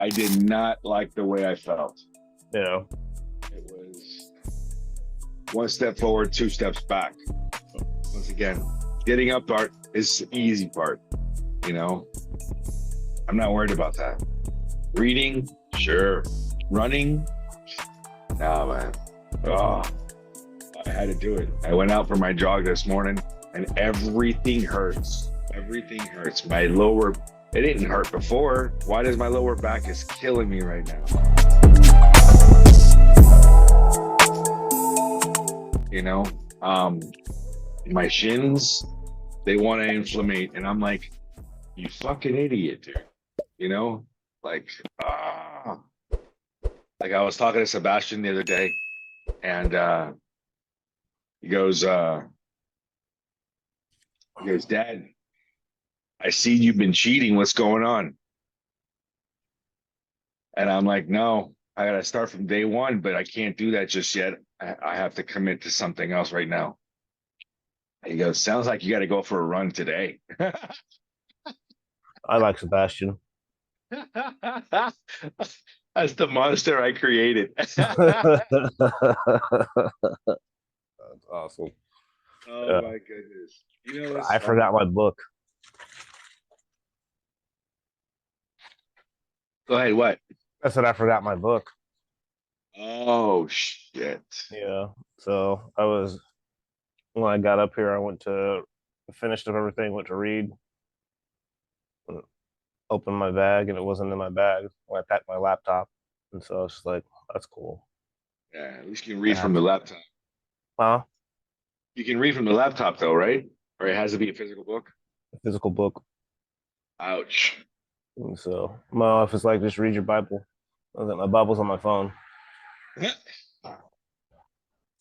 I did not like the way I felt. Yeah. It was one step forward, two steps back. Once again, getting up part is the easy part. You know, I'm not worried about that. Reading, sure. Running, nah, man. Oh, I had to do it. I went out for my jog this morning, and everything hurts. Everything hurts. My lower, it didn't hurt before. Why does my lower back is killing me right now? You know, my shins, they want to inflammate, and I'm like, you fucking idiot, dude. You know, like, like I was talking to Sebastian the other day, and he goes, Dad, I see you've been cheating. What's going on? And I'm like, no, I got to start from day one, but I can't do that just yet. I have to commit to something else right now. He goes, sounds like you got to go for a run today. I like Sebastian. That's the monster I created. That's awesome. Oh my goodness. You know, I forgot my book. Go ahead, what? I said I forgot my book. Oh shit. Yeah. So when I got up here, I went to finished up everything, went to read, opened my bag, and it wasn't in my bag when I packed my laptop. And so I was just like, that's cool. Yeah, at least you can read from the laptop. Huh? You can read from the laptop though, right? Or it has to be a physical book? A physical book. Ouch. And so my office like, just read your Bible. I was like, my Bible's on my phone.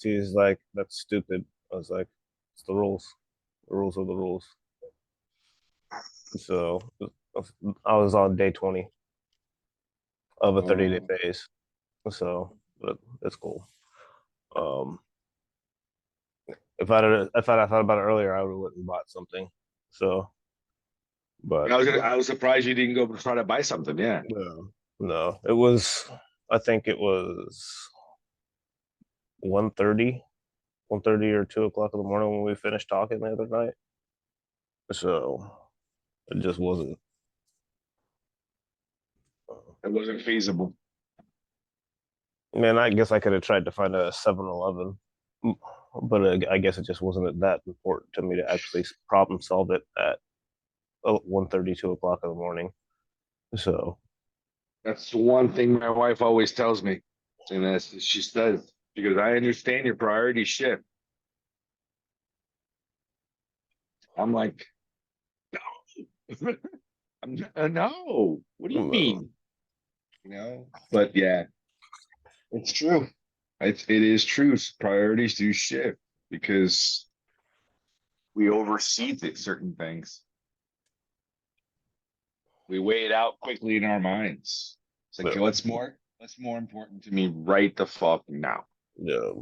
She's like, that's stupid. I was like, it's the rules. The rules are the rules. So I was on day 20 of a 30-day phase. So but it's cool. If I'd thought about it earlier, I would have went and bought something. So, but I was surprised you didn't go try to buy something. Yeah. no, it was. I think it was 1:30, 1:30 or 2 o'clock in the morning when we finished talking the other night. So it just wasn't. It wasn't feasible. Man, I guess I could have tried to find a 7-Eleven, but I guess it just wasn't that important to me to actually problem solve it at 1:30, 2 o'clock in the morning. So That's the one thing my wife always tells me. And that's she says, because I understand your priority shift. I'm like, no. No. What do you mean? You know? But yeah, it's true. It is true. Priorities do shift because we oversee certain things. We weigh it out quickly in our minds. It's like, okay, what's more important to me right the fuck now? yeah.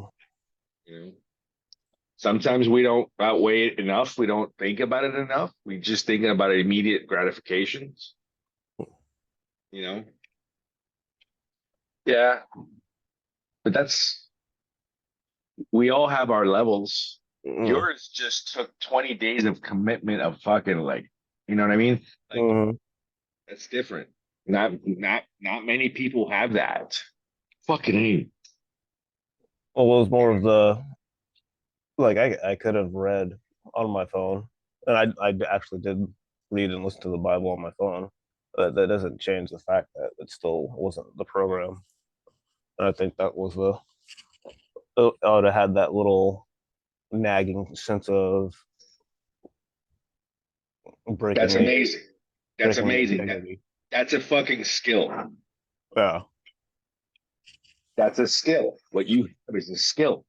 You know? Sometimes we don't outweigh it enough. We don't think about it enough. We just thinking about immediate gratifications. You know? Yeah. But we all have our levels. Yours just took 20 days of commitment of fucking like, you know what I mean? Like that's different. Not many people have that. Fucking A. Well, it was more of the like I could have read on my phone, and I actually did read and listen to the Bible on my phone. But that doesn't change the fact that it still wasn't the program. And I think that was I would have had that little nagging sense of breaking. That's amazing. That's amazing. That's a fucking skill. Yeah. That's a skill. What you have is a skill.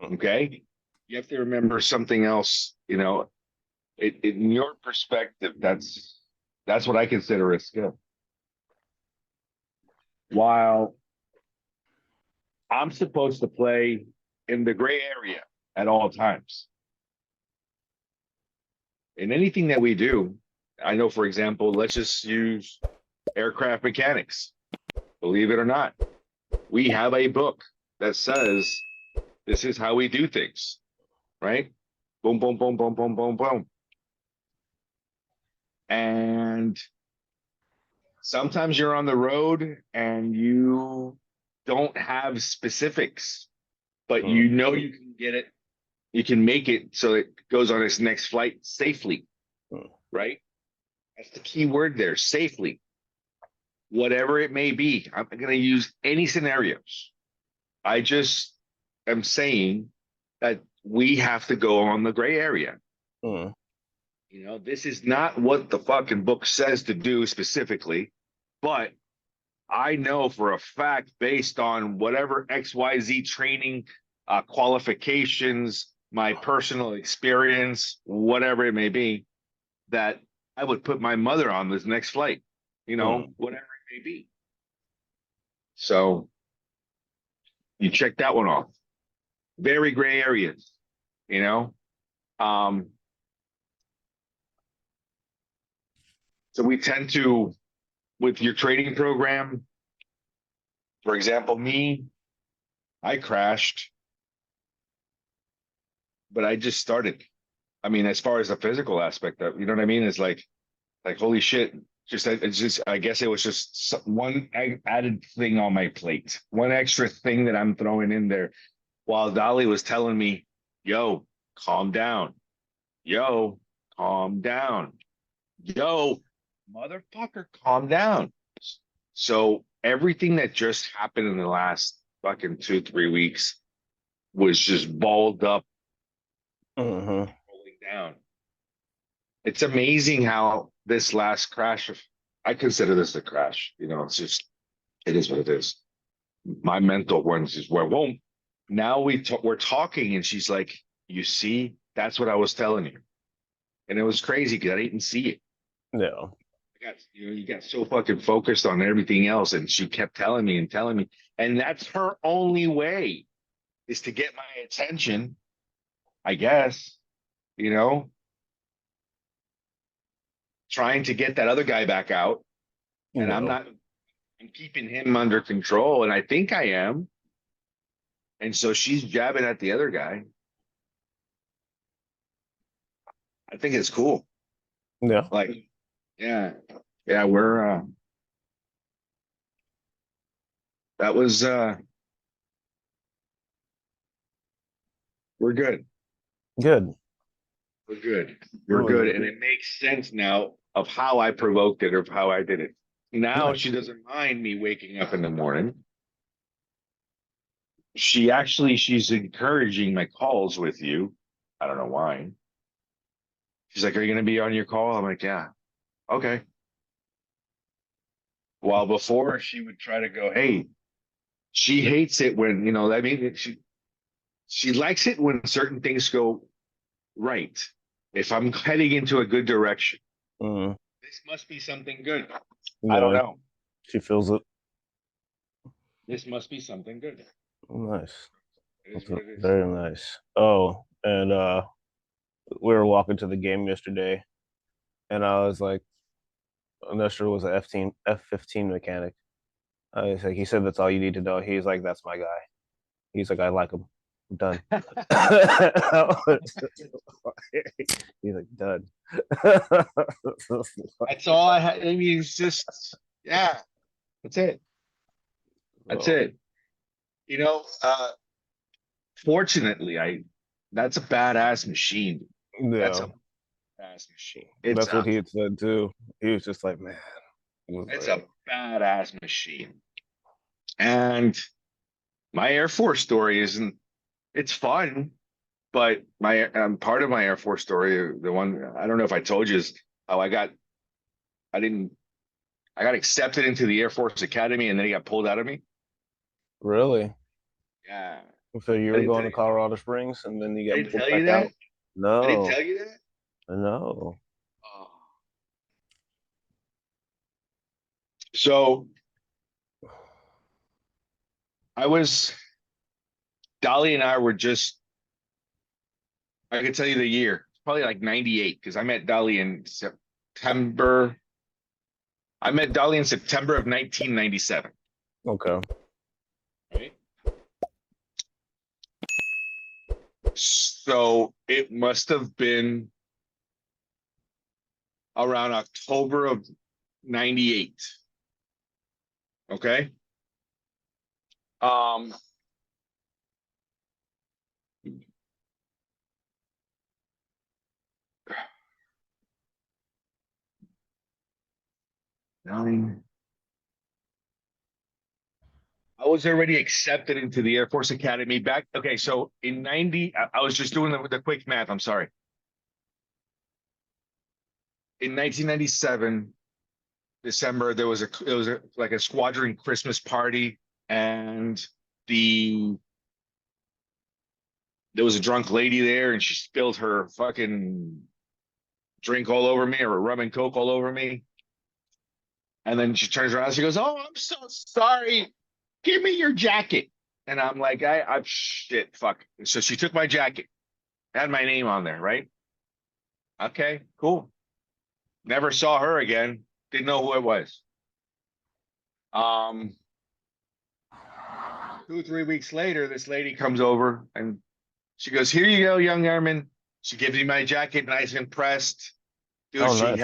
Okay. You have to remember something else, you know, in your perspective, that's what I consider a skill. While I'm supposed to play in the gray area at all times. In anything that we do, I know, for example, let's just use aircraft mechanics. Believe it or not, we have a book that says this is how we do things, right? Boom, boom, boom, boom, boom, boom, boom. And sometimes you're on the road and you don't have specifics, but Mm. you know you can get it, you can make it so it goes on its next flight safely, Mm. right? That's the key word there, safely. Whatever it may be, I'm going to use any scenarios. I just am saying that we have to go on the gray area. Mm. This is not what the fucking book says to do specifically, but I know for a fact, based on whatever XYZ training, qualifications, my personal experience, whatever it may be, that I would put my mother on this next flight, Mm. whatever it may be. So you check that one off. Very gray areas, you know. Um, so we tend to, with your training program, for example, me, I crashed, but I just started. I mean, as far as the physical aspect of, you know what I mean? It's like holy shit. It's just, I guess it was just one added thing on my plate, one extra thing that I'm throwing in there. While Dolly was telling me, yo, calm down. Yo, calm down. Yo, motherfucker, calm down. So everything that just happened in the last fucking 2, 3 weeks was just balled up, Mm-hmm. rolling down. It's amazing how this last crash of, I consider this a crash. It's just, it is what it is. My mental ones just went, whoa. Now we're talking, and she's like, you see, that's what I was telling you. And it was crazy because I didn't see it. Yeah. You got so fucking focused on everything else, and she kept telling me and telling me, and that's her only way is to get my attention, I guess. You know, trying to get that other guy back out, and I'm No. not. I'm keeping him under control, and I think I am. And so she's jabbing at the other guy. I think it's cool. Yeah. Like, yeah, yeah, we're that was we're good. Good. We're good. We're good. Really And it makes sense now of how I provoked it or how I did it. Now nice. she doesn't mind me waking up in the morning. She's encouraging my calls with you. I don't know why. She's like, are you going to be on your call? I'm like, yeah. Okay. While before she would try to go, hey, she hates it when, I mean, she likes it when certain things go right. If I'm heading into a good direction, Mm. this must be something good. I don't Yeah. know. She feels it. This must be something good. Nice. It is That's what it is. very nice. Oh, and we were walking to the game yesterday, and I was like, Nestor was a F15 mechanic. I was like, he said that's all you need to know. He's like, that's my guy. He's like, I like him. I'm done. He's like, done. That's all I had. I mean, it's just, yeah, that's it. That's Oh, it. You know, uh, Fortunately, that's a badass machine. That's yeah, a badass machine. that's what he had said too. He was just like, man, he was It's like, a badass machine. And my Air Force story isn't, it's fun, but my part of my Air Force story, the one I don't know if I told you, is how I didn't, I got accepted into the Air Force Academy, and then he got pulled out of me. really? Yeah. So you I were didn't going tell to you. Colorado Springs and then you I got didn't pulled tell you back out? that. I didn't No, tell you that. no. Oh. So I was Dolly and I were just. I can tell you the year. Probably like '98 because I met Dolly in September. I met Dolly in September of 1997. Okay. Right? So it must have been around October of 98. Okay. Um, nine. I was already accepted into the Air Force Academy back. Okay, so in 90, I was just doing the quick math. I'm sorry. In 1997, December, there was like a squadron Christmas party, and the there was a drunk lady there, and she spilled her fucking drink all over me, or rum and coke all over me. And then she turns around, and she goes, "Oh, I'm so sorry. Give me your jacket." And I'm like, I'm shit, fuck. So she took my jacket, had my name on there, right? Okay, cool. Never saw her again. Didn't know who it was. Um, 2 or 3 weeks later, this lady comes over and she goes, "Here you go, young airman." She gives me my jacket, nice and pressed. Dude, Oh, she nice.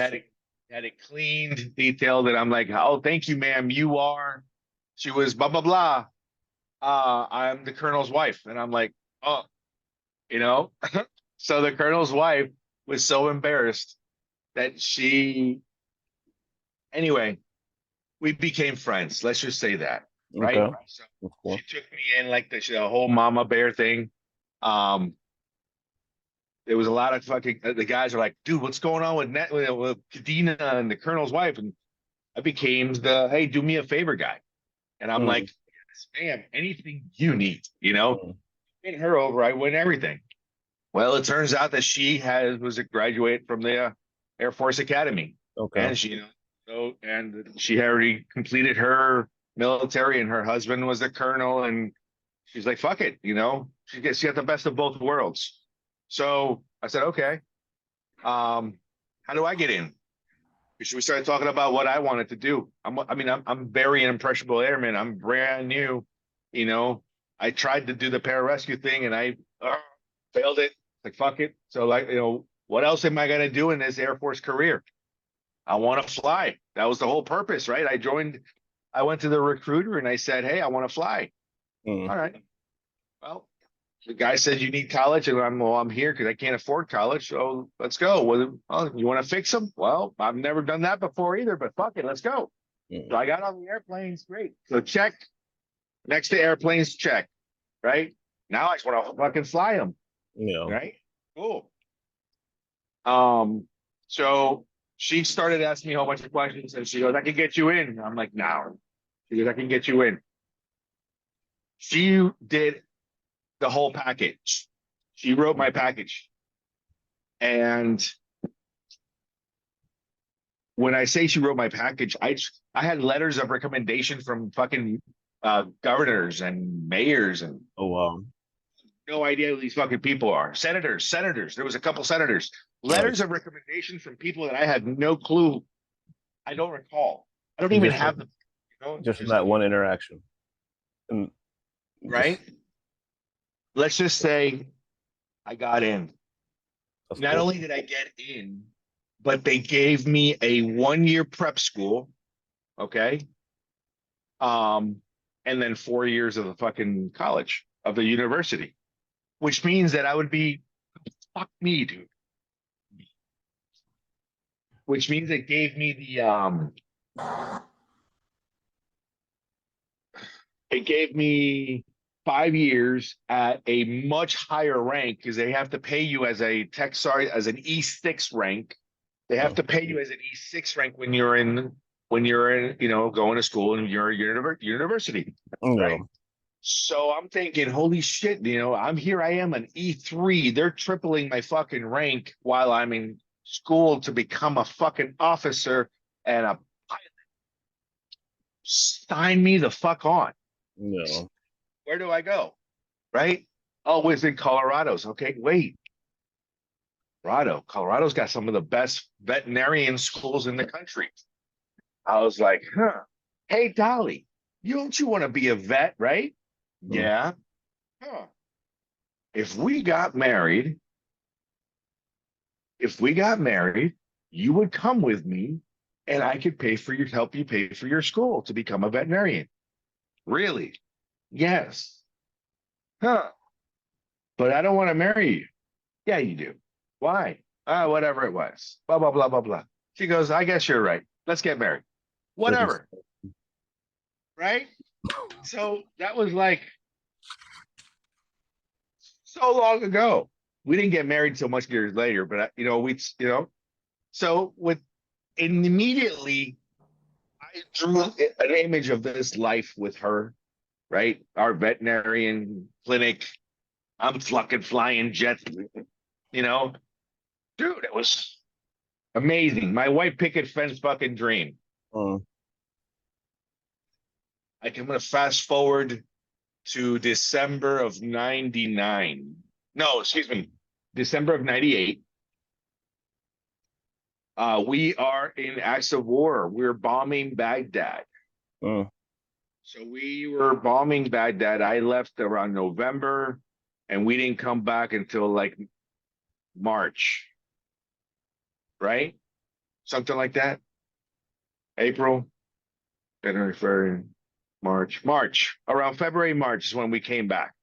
had it cleaned, detailed, and I'm like, "Oh, thank you, ma'am. You are." She was blah blah blah. I'm the colonel's wife, and I'm like, "Oh, you know." So the colonel's wife was so embarrassed that anyway, we became friends. Let's just say that, right? Okay. So That's she cool. took me in like the whole mama bear thing. Um, there was a lot of fucking the guys are like, "Dude, what's going on with Kadena and the colonel's wife?" And I became the "Hey, do me a favor" guy, and I'm like, Mm, "Yes, ma'am, anything you need, you know." mm. Win her over, I win everything. Well, it turns out that she was a graduate from the Air Force Academy, Okay. and and she had already completed her military, and her husband was the colonel, and she's like, "Fuck it," you know. She got the best of both worlds. So I said, "Okay, how do I get in?" Because we started talking about what I wanted to do. I'm very impressionable airman. I'm brand new, you know. I tried to do the pararescue thing, and I failed it. Like fuck it. So like what else am I gonna do in this Air Force career? I want to fly. That was the whole purpose, right? I went to the recruiter and I said, "Hey, I want to fly." Mm. All right. Well, the guy said you need college, and I'm here because I can't afford college. So let's go. Well, you want to fix them? Well, I've never done that before either, but fuck it, let's go. So Mm. I got on the airplanes. Great. So check next to airplanes. Check. Right now, I just want to fucking fly them. Yeah. Right. Cool. Um. So she started asking me a whole bunch of questions, and she goes, "I can get you in." I'm like, "No." She goes, "I can get you in." She did the whole package. She wrote my package. And when I say she wrote my package, I had letters of recommendation from fucking governors and mayors, and Oh, wow. no idea who these fucking people are. Senators. There was a couple senators. Letters Nice. of recommendation from people that I had no clue. I don't recall. I don't And even just have them. You know, just from just that one interaction, and right. just Let's just say I got in. that's Not cool. only did I get in, but they gave me a 1 year prep school. Okay. Um, and then 4 years of the fucking college of the university, which means that I would be fuck me, dude. Which means it gave me it gave me 5 years at a much higher rank because they have to pay you as a tech sorry as an E6 rank. They have Oh, to pay you as an E6 rank when you're in going to school and you're university, yeah. right? So I'm thinking, holy shit, I'm here. I am an E3. They're tripling my fucking rank while I'm in school to become a fucking officer and a sign me the fuck on. Yeah. Where do I go? Right? Oh, it's in Colorado's. Okay, wait. Colorado's got some of the best veterinarian schools in the country. I was like, huh. Hey, Dolly, you want to be a vet, right? Mm. Yeah. Huh. If we got married, if we got married, you would come with me and I could help you pay for your school to become a veterinarian. Really? Yes. Huh. But I don't want to marry you. Yeah, you do. Why? Whatever it was. Blah, blah, blah, blah, blah. She goes, I guess you're right. Let's get married. Freaking. Whatever. Right? So that was like so long ago. We didn't get married so much years later, but so with and immediately I drew an image of this life with her, right? Our veterinarian clinic. I'm fucking flying jets, you know, dude, it was amazing. My white picket fence fucking dream. Mm. Like I'm gonna fast forward to December of '99. No, excuse me, December of '98. We are in acts of war. We're bombing Baghdad. Mm. So we were bombing Baghdad. I left around November, and we didn't come back until like March, right? Something like that. April, January, February, March. Around February, March is when we came back.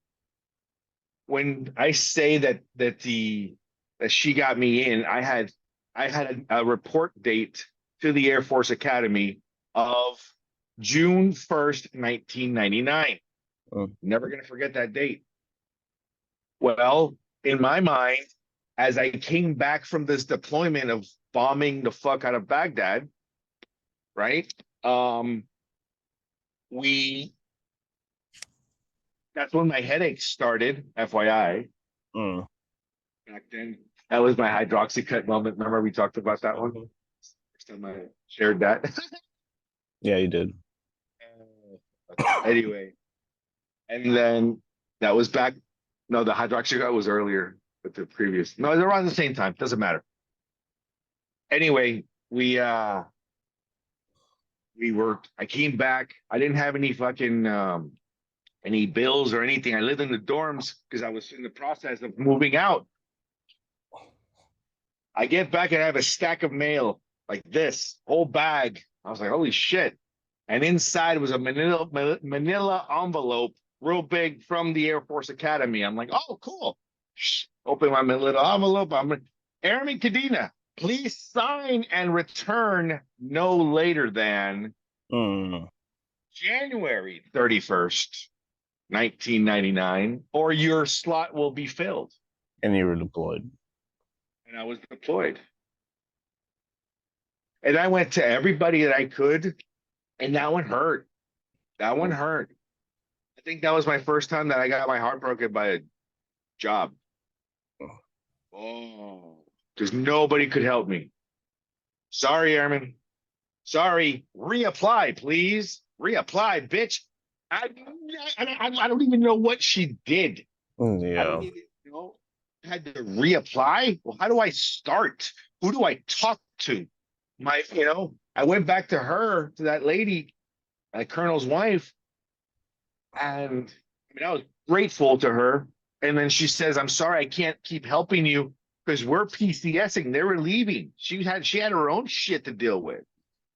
When I say that she got me in, I had a report date to the Air Force Academy of June 1st, 1999. Mm. Never gonna forget that date. Well, in my mind, as I came back from this deployment of bombing the fuck out of Baghdad, right? Um, we That's when my headaches started, FYI. Mm. Back then, that was my hydroxycut moment. Remember we talked about that one? Mhm. First time I shared that. Yeah, you did. Anyway, and then that was back. No, the hydroxycut was earlier with the previous. No, they're around the same time. Doesn't matter. Anyway, we worked. I came back. I didn't have any bills or anything. I lived in the dorms because I was in the process of moving out. I get back and I have a stack of mail like this, whole bag. I was like, holy shit. And inside was a manila envelope, real big from the Air Force Academy. I'm like, oh, cool. Open my manila envelope. I'm like, Airman Cadena, please sign and return no later than Mm. January 31st, 1999, or your slot will be filled. And you were deployed. And I was deployed. And I went to everybody that I could, and that one hurt. That one Mm. hurt. I think that was my first time that I got my heart broken by a job. Oh, because nobody could help me. Sorry, Airman. Sorry. Reapply, please. Reapply, bitch. I, I don't even know what she did. I don't Yeah. even know. I had to reapply. Well, how do I start? Who do I talk to? I went back to her, to that lady, Colonel's wife, and I was grateful to her. And then she says, "I'm sorry, I can't keep helping you because we're PCSing. They were leaving. She had her own shit to deal with."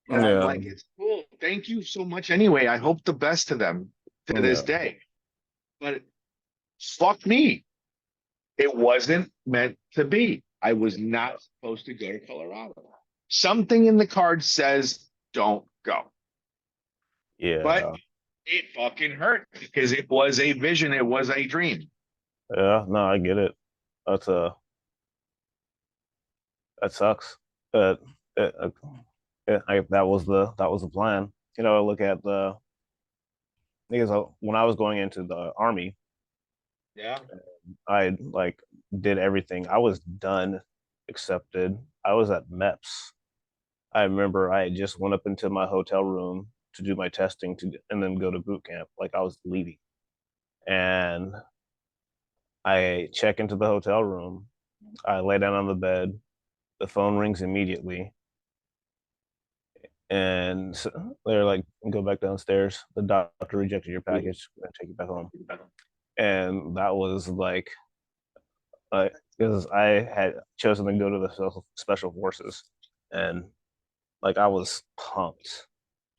And I'm Yeah. like, "It's cool. Thank you so much. Anyway, I hope the best to them to this Yeah. day." But fuck me, it wasn't meant to be. I was not supposed to go to Colorado. Something in the card says don't go. But Yeah. it fucking hurt because it was a vision, it was a dream. Yeah. No, I get it. That's that sucks. But it, that was the plan. I look at the because when I was going into the army, Yeah. I like did everything. I was done, accepted. I was at MEPS. I remember I just went up into my hotel room to do my testing and then go to boot camp. Like I was leaving, and I check into the hotel room. I lay down on the bed. The phone rings immediately, And so they're like, go back downstairs. The doctor rejected your package. We're gonna take you back home. And that was like, because I had chosen to go to the special forces, and like I was pumped.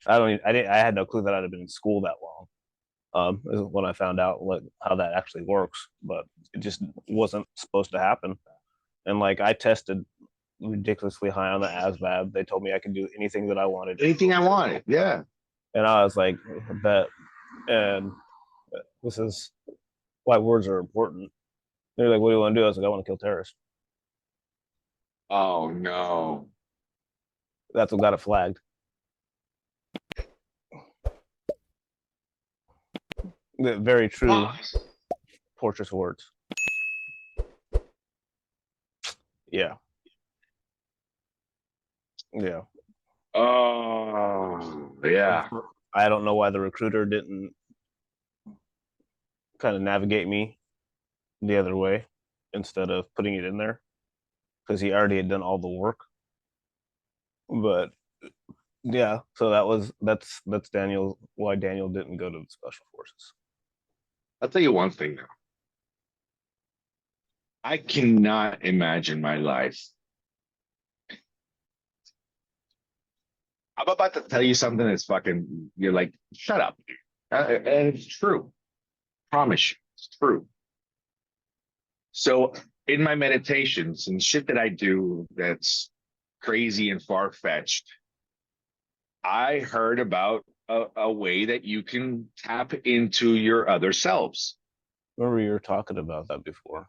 I had no clue that I'd have been in school that long. When I found out how that actually works, but it just wasn't supposed to happen. And like I tested ridiculously high on the ASVAB. They told me I could do anything that I wanted. Anything I wanted. Yeah. And I was like, bet. And this is why words are important. They're like, what do you want to do? I was like, I want to kill terrorists. Oh no. That's what got it flagged. Very true, torturous words. Yeah. Yeah. Oh yeah. I don't know why the recruiter didn't kind of navigate me the other way instead of putting it in there because he already had done all the work. But yeah, so that's Daniel, why Daniel didn't go to the special forces. I'll tell you one thing now. I cannot imagine my life. I'm about to tell you something that's fucking, you're like, shut up. And it's true. Promise you, it's true. So in my meditations and shit that I do that's crazy and far-fetched, I heard about a way that you can tap into your other selves. Remember you were talking about that before.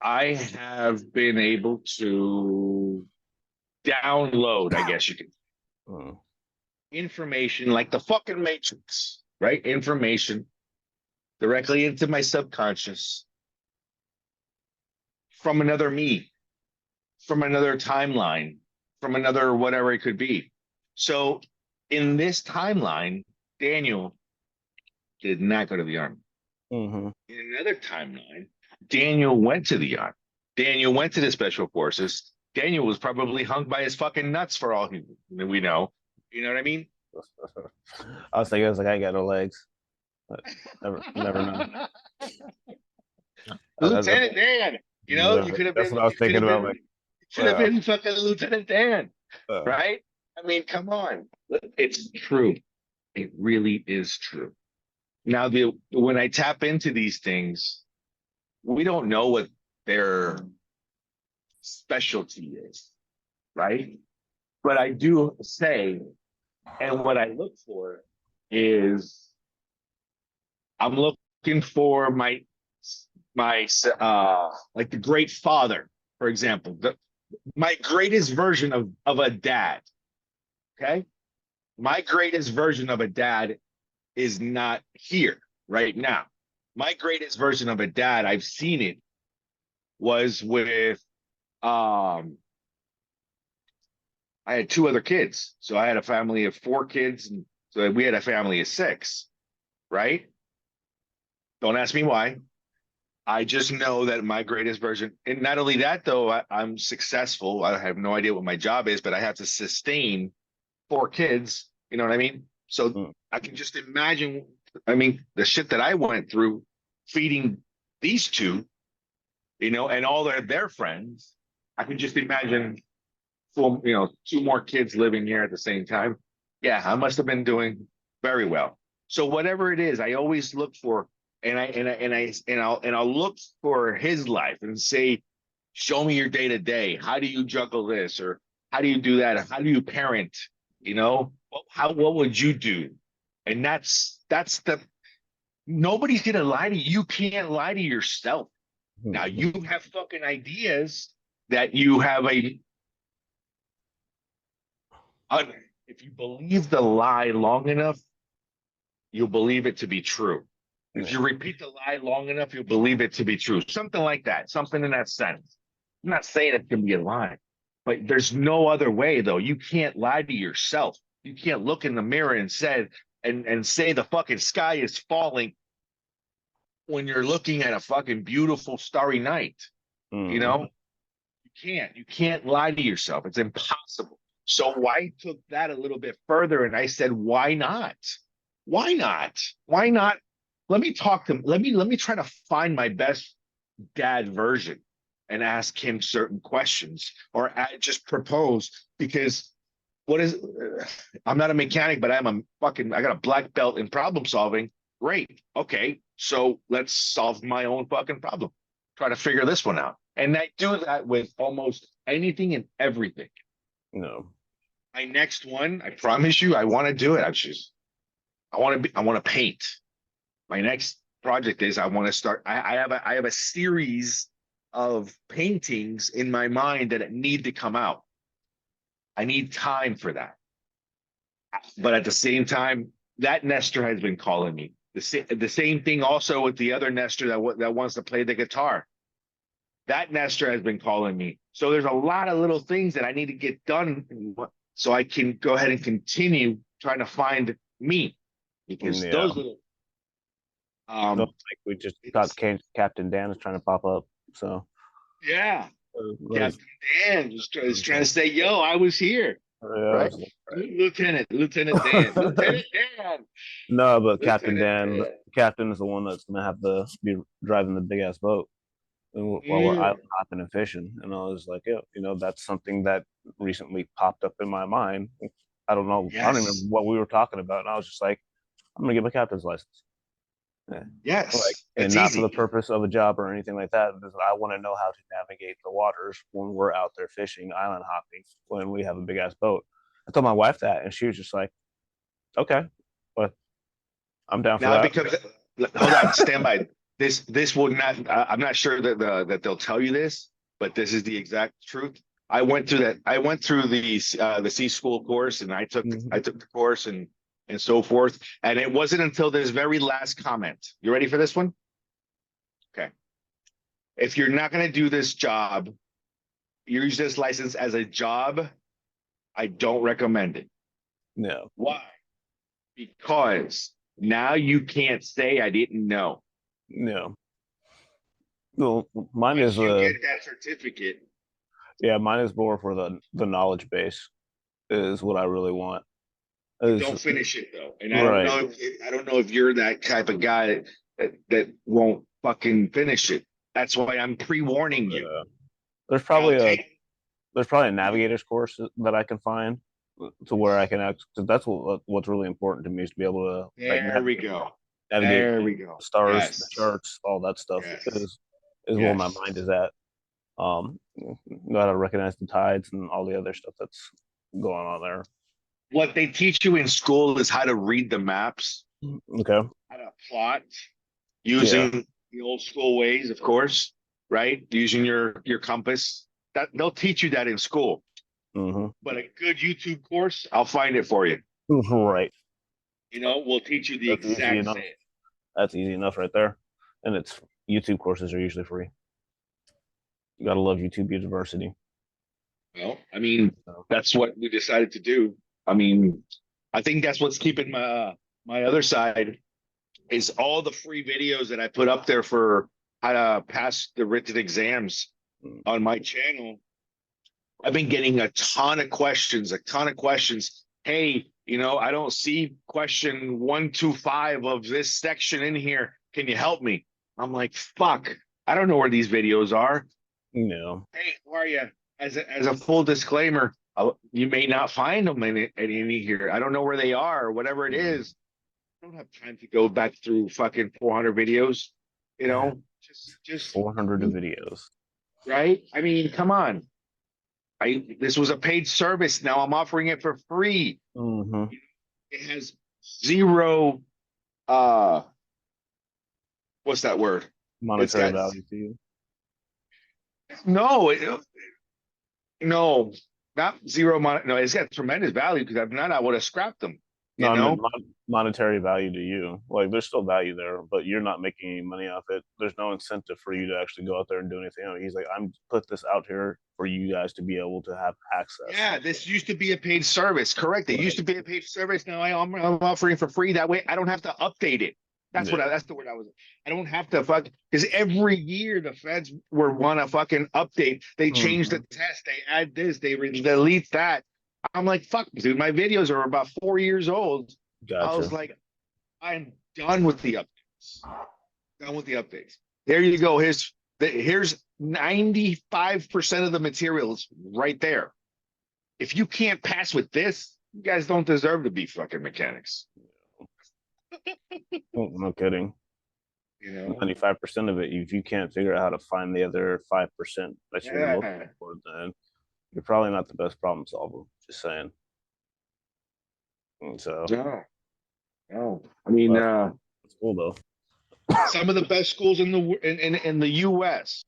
I have been able to download, I guess you could, information like the fucking Matrix, right? Information directly into my subconscious from another me, from another timeline, from another whatever it could be. So in this timeline, Daniel did not go to the army. Mm-hmm. In another timeline, Daniel went to the army. Daniel went to the special forces. Daniel was probably hung by his fucking nuts for all we know. You know what I mean? I was thinking, I was like, I ain't got no legs. But never know. Lieutenant Dan, you know, you could have That's been, what I was you could thinking have about. been, Like, you should have been fucking Lieutenant Dan, uh, right? I mean, come on. It's true. It really is true. Now, when I tap into these things, we don't know what their specialty is, right? But I do say, and what I look for is I'm looking for my like the great father, for example, my greatest version of a dad. Okay, my greatest version of a dad is not here right now. My greatest version of a dad, I've seen it, was with I had two other kids. So I had a family of four kids, and so we had a family of six, right? Don't ask me why. I just know that my greatest version, and not only that, though, I'm successful. I have no idea what my job is, but I have to sustain four kids. You know what I mean? So mm, I can just imagine, I mean, the shit that I went through feeding these two, you know, and all their friends. I can just imagine, two more kids living here at the same time. Yeah, I must have been doing very well. So whatever it is, I always look for, and I'll look for his life and say, show me your day to day. How do you juggle this, or how do you do that? How do you parent? You know, what would you do? And that's the nobody's gonna lie to you. You can't lie to yourself. Now you have fucking ideas that you have if you believe the lie long enough, you'll believe it to be true. If you repeat the lie long enough, you'll believe it to be true. Something like that, something in that sense. I'm not saying it can be a lie, but there's no other way, though. You can't lie to yourself. You can't look in the mirror and say the fucking sky is falling when you're looking at a fucking beautiful starry night. You know, you can't lie to yourself. It's impossible. So I took that a little bit further and I said, why not? Why not? Why not? Let me talk to him. Let me try to find my best dad version and ask him certain questions or just propose because what is I'm not a mechanic, but I got a black belt in problem solving. Great. Okay. So let's solve my own fucking problem. Try to figure this one out. And I do that with almost anything and everything. No. My next one, I promise you, I want to do it. I want to paint. My next project is I want to start. I have a series of paintings in my mind that need to come out. I need time for that. But at the same time, that Nestor has been calling me. The same thing also with the other Nestor that wants to play the guitar. That Nestor has been calling me. So there's a lot of little things that I need to get done so I can go ahead and continue trying to find me because Yeah. those little Like we just got Captain Dan is trying to pop up. So yeah, was, Captain Dan is trying to say, "Yo, I was here." Right, Lieutenant Dan, Lieutenant Dan, no, but Captain Lieutenant Dan, Dan. Captain is the one that's gonna have to be driving the big ass boat while we're Mm, island hopping and fishing. And I was like, yeah, that's something that recently popped up in my mind. I don't know. I don't even remember yes, what we were talking about. And I was just like, I'm gonna get my captain's license. Yeah. Like, yes, and it's not for the easy. purpose of a job or anything like that. Because I want to know how to navigate the waters when we're out there fishing, island hopping, when we have a big ass boat. I told my wife that, and she was just like, "Okay, but I'm down for Now, that." because hold on, stand by. This will not. I'm not sure that they'll tell you this, but this is the exact truth. I went through that. I went through the C school course, and I Mhm. took the course and so forth. And it wasn't until this very last comment. You ready for this one? Okay. If you're not going to do this job, use this license as a job. I don't recommend it. Yeah, Why? Because now you can't say I didn't know. yeah. Well, mine is Once you get that certificate, yeah, mine is more for the knowledge base is what I really want. but Is don't finish it though. And right. I don't know if you're that type of guy that won't fucking finish it. That's why I'm pre-warning you. There's Now probably a take there's probably a navigator's course that I can find to where I can because that's what's really important to me is to be able to like there we go. navigate There the we go. stars, the Yes. charts, all that stuff Yes. is where my Yes. mind is at. Know how to recognize the tides and all the other stuff that's going on there. What they teach you in school is how to read the maps, Okay. how to plot Yeah. using the old school ways, of course, right? Using your compass. That they'll teach you that in school. Mm-hmm. But a good YouTube course, I'll find it for you. Right. We'll teach you the That's easy exact enough. same. That's easy enough right there. And it's YouTube courses are usually free. You gotta love YouTube University. Well, I mean, So, that's what we decided to do. I mean, I think that's what's keeping my other side is all the free videos that I put up there for how to pass the written exams mm, on my channel. I've been getting a ton of questions, a ton of questions. Hey, I don't see question 125 of this section in here. Can you help me? I'm like, fuck, I don't know where these videos are. you know, Hey, how are you? As a full disclaimer, you may not find them in any here. I don't know where they are or whatever it mm, is. I don't have time to go back through fucking 400 videos. Just 400 videos. right. I mean, come on. This was a paid service. Now I'm offering it for free. Mm-hmm. It has zero. Uh, what's that word? It's Monetary got value to you. no. No, not zero. No, it's got tremendous value because if not, I would have scrapped them. No, You I meant know. monetary value to you. Like, there's still value there, but you're not making any money off it. There's no incentive for you to actually go out there and do anything. He's like, I'm put this out here for you guys to be able to have access. Yeah, this used to be a paid service. Correct. It used Right. to be a paid service. Now I'm offering for free. That way, I don't have to update it. Yeah. That's the word I was. I don't have to fuck because every year the feds were want to fucking update. They change the Mm-hmm. test. They add this. They delete that. I'm like, fuck, dude, my videos are about 4 years old. I was Gotcha. like, I'm done with the updates. Done with the updates. There you go. Here's 95% of the materials right there. If you can't pass with this, you guys don't deserve to be fucking mechanics. Oh, no kidding. You know? 95% of it, if you can't figure out how to find the other 5% that you're looking Yeah. for, then you're probably not the best problem solver. Just saying. And so No, no. I mean, that's, that's cool though. some of the best schools in the U.S.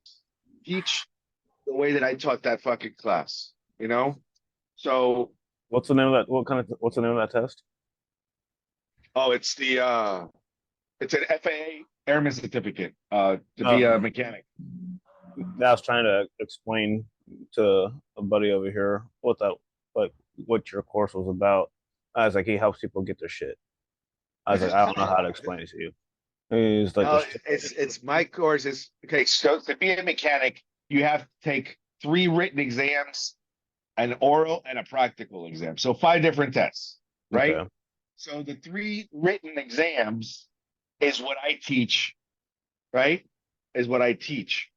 teach the way that I taught that fucking class. You know, so What's the name of that? What's the name of that test? oh, it's an FAA airman certificate to be a Uh, mechanic. I was trying to explain to a buddy over here like what your course was about. I was like, he helps people get their shit. I was like, I don't know how to explain it to you. He's like, No, there's two. it's my course. Is okay. So to be a mechanic, you have to take 3 written exams, an oral, and a practical exam. So 5 different tests, right? Okay. So the 3 written exams is what I teach, right? Is what I teach.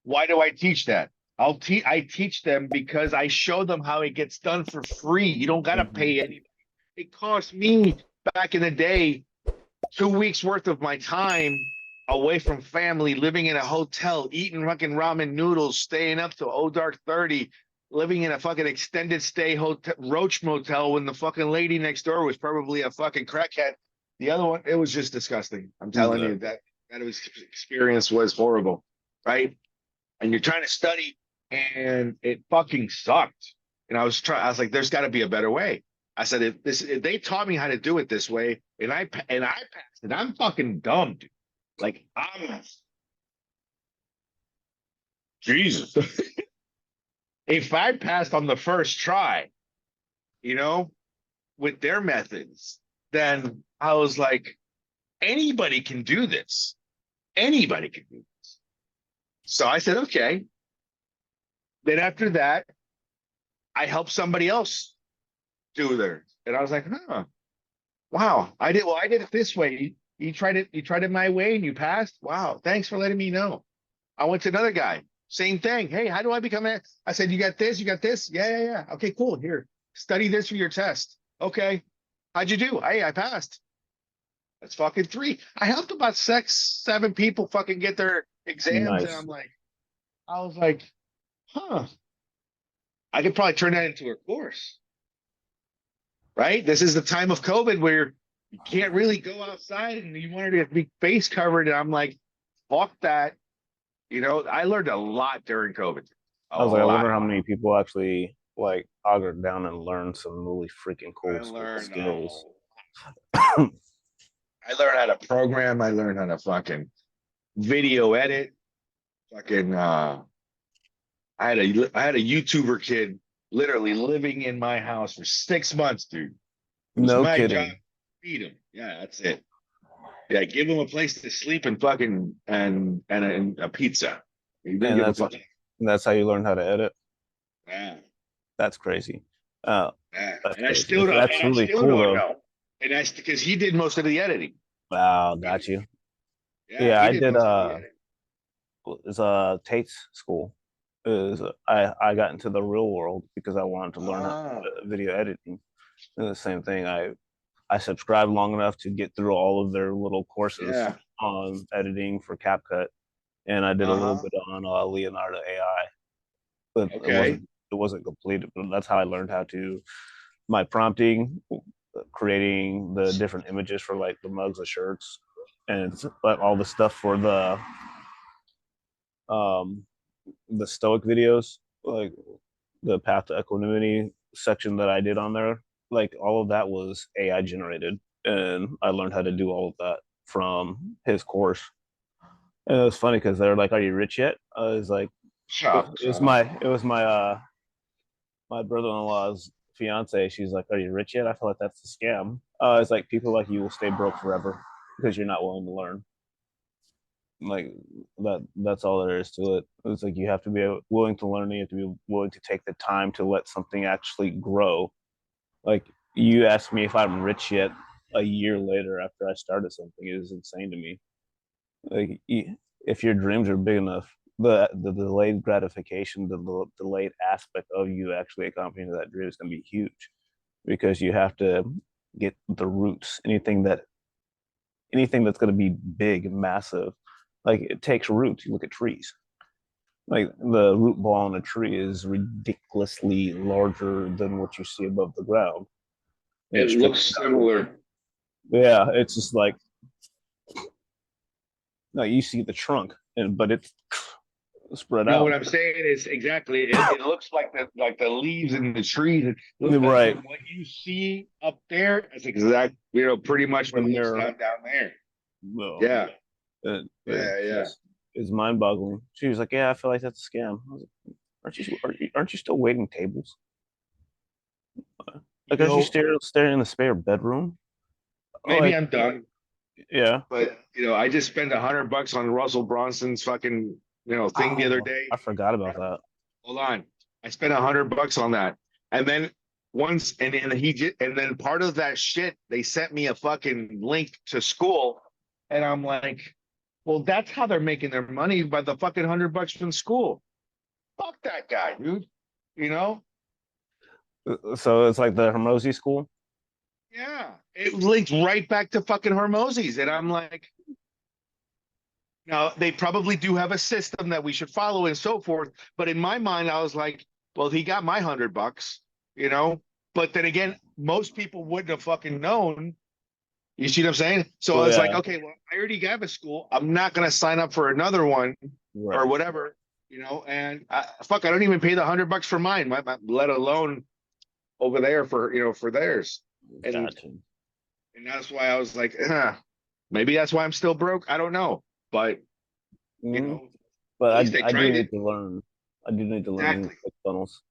Why do I teach that? I teach them because I show them how it gets done for free. You don't gotta Mhm. pay anything. It cost me back in the day 2 weeks worth of my time away from family, living in a hotel, eating fucking ramen noodles, staying up till dark 30, living in a fucking extended stay hotel, Roach Motel, when the fucking lady next door was probably a fucking crackhead. The other one, it was just disgusting. I'm telling Yeah. you that was, experience was horrible, right? And you're trying to study, and it fucking sucked. And I was like, there's got to be a better way. I said, if they taught me how to do it this way, and I passed it, I'm fucking dumb, dude. Like I'm Jesus. If I passed on the first try, you know, with their methods, then I was like, anybody can do this. Anybody can do this. So I said, okay. Then after that, I helped somebody else do theirs. And I was like, huh, wow, I did it this way. You tried it my way and you passed. Wow, thanks for letting me know. I went to another guy, same thing. Hey, how do I become a? I said, you got this, you got this. Yeah, yeah, yeah. Okay, cool. Here, study this for your test. Okay. How'd you do? Hey, I passed. That's fucking 3. I helped about 6, 7 people fucking get their exams. And Nice. I was like, huh, I could probably turn that into a course, right? This is the time of COVID where you can't really go outside and you wanted to be face covered. And I'm like, fuck that. You know, I learned a lot during COVID. A I was like, I lot. wonder how many people actually like augered down and learned some really freaking I cool learned skills. I learned how to program. I learned how to fucking video edit. Fucking I had a YouTuber kid literally living in my house for 6 months, dude. It was No my job to kidding. feed him. Yeah, that's it. Yeah, give him a place to sleep and fucking and a pizza. You didn't And give a fuck. that's how you learn how to edit. Yeah, That's crazy. Uh, yeah. that's crazy. That's And I really still cool don't though. know. And that's because he did most of the editing. Wow, got you. Yeah, Yeah, he I did did most of the editing. it's Tate's school. Is I got into the real world because I wanted to learn Ah, video editing. And the same thing. I subscribed long enough to get through all of their little courses yeah. on editing for CapCut, and I did a little Uh-huh. bit on Leonardo AI, but Okay. it wasn't completed. But that's how I learned how to my prompting, creating the different images for like the mugs, the shirts, and like all the stuff for um the Stoic videos, like the Path to Equanimity section that I did on there. Like all of that was AI generated, and I learned how to do all of that from his course. And it was funny because they're like, "Are you rich yet?" I was like, Chop, it was my brother-in-law's fiance. She's like, "Are you rich yet?" I feel like that's a scam. It's like people like you will stay broke forever because you're not willing to learn. Like that's all there is to it. It's like you have to be willing to learn. You have to be willing to take the time to let something actually grow. Like you asked me if I'm rich yet a year later after I started something is insane to me. Like if your dreams are big enough, the delayed gratification, the delayed aspect of you actually accomplishing that dream is going to be huge because you have to get the roots. Anything that's going to be big, massive, like it takes roots. You look at trees. Like the root ball on a tree is ridiculously larger than what you see above the ground. And It it looks stretches out. similar. Yeah, it's just like no, you see the trunk, and but it's spread No, out. what I'm saying is exactly. It looks like the leaves in the trees. It looks like Right. from what you see up there. It's exact. Pretty much The what it looks mirror. down there. Well, Yeah, it's yeah. just it's mind-boggling. She was like, "Yeah, I feel like that's a scam." I was like, aren't you still waiting tables? You Like, aren't you know, staring in the spare bedroom? maybe Like, I'm done, yeah. but I just spent $100 on Russell Bronson's fucking thing the other Oh, day. I forgot about that. Hold on, I spent $100 on that, and then once, and then part of that shit, they sent me a fucking link to school, and I'm like, well, that's how they're making their money by the fucking $100 from school. Fuck that guy, dude. You know? So it's like the Hermosi school. Yeah. It links right back to fucking Hormozis. And I'm like, now they probably do have a system that we should follow and so forth. But in my mind, I was like, well, he got my $100, you know? But then again, most people wouldn't have fucking known. You see what I'm saying? So I Well, was like, yeah, okay, well, I already got a school. I'm not going to sign up for another one or right. whatever, and fuck, I don't even pay the $100 for mine, let alone over there for theirs. And Gotcha. and that's why I was like, maybe that's why I'm still broke. I don't know, but you Mhm. know, But at least they I do tried it. need to learn. I do need to learn Exactly, these funnels.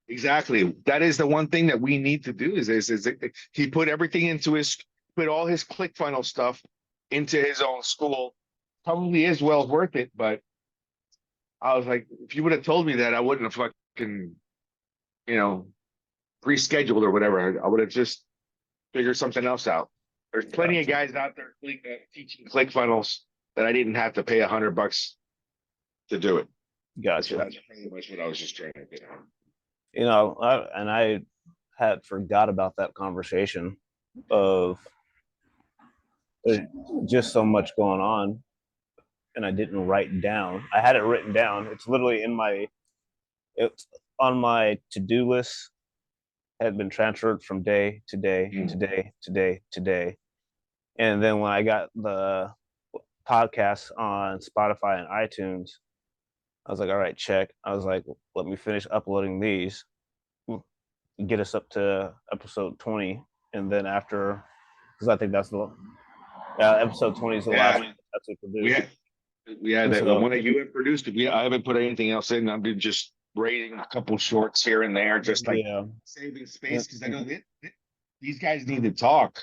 exactly. That is the one thing that we need to do. Is he put everything into put all his ClickFunnels stuff into his own school. Probably is well worth it, but I was like, if you would have told me that, I wouldn't have fucking you know rescheduled or whatever. I would have just figured something else out. There's plenty of Gotcha. guys out there teaching ClickFunnels that I didn't have to pay $100 to do it. Gotcha. That's pretty much what I was just trying to get at. I had forgot about that conversation of there's just so much going on, and I didn't write down. I had it written down. It's literally it's on my to-do list. Had been transferred from day to day to Mm. day to day to day, and then when I got the podcast on Spotify and iTunes, I was like, all right, check. I was like, let me finish uploading these, get us up to episode 20. And then after, because I think that's the episode 20 is the last Yeah, episode we produced. had And the so, one that you had produced. I haven't put anything else in. I've been just rating a couple shorts here and there, just like yeah. saving space because I know these guys need to talk.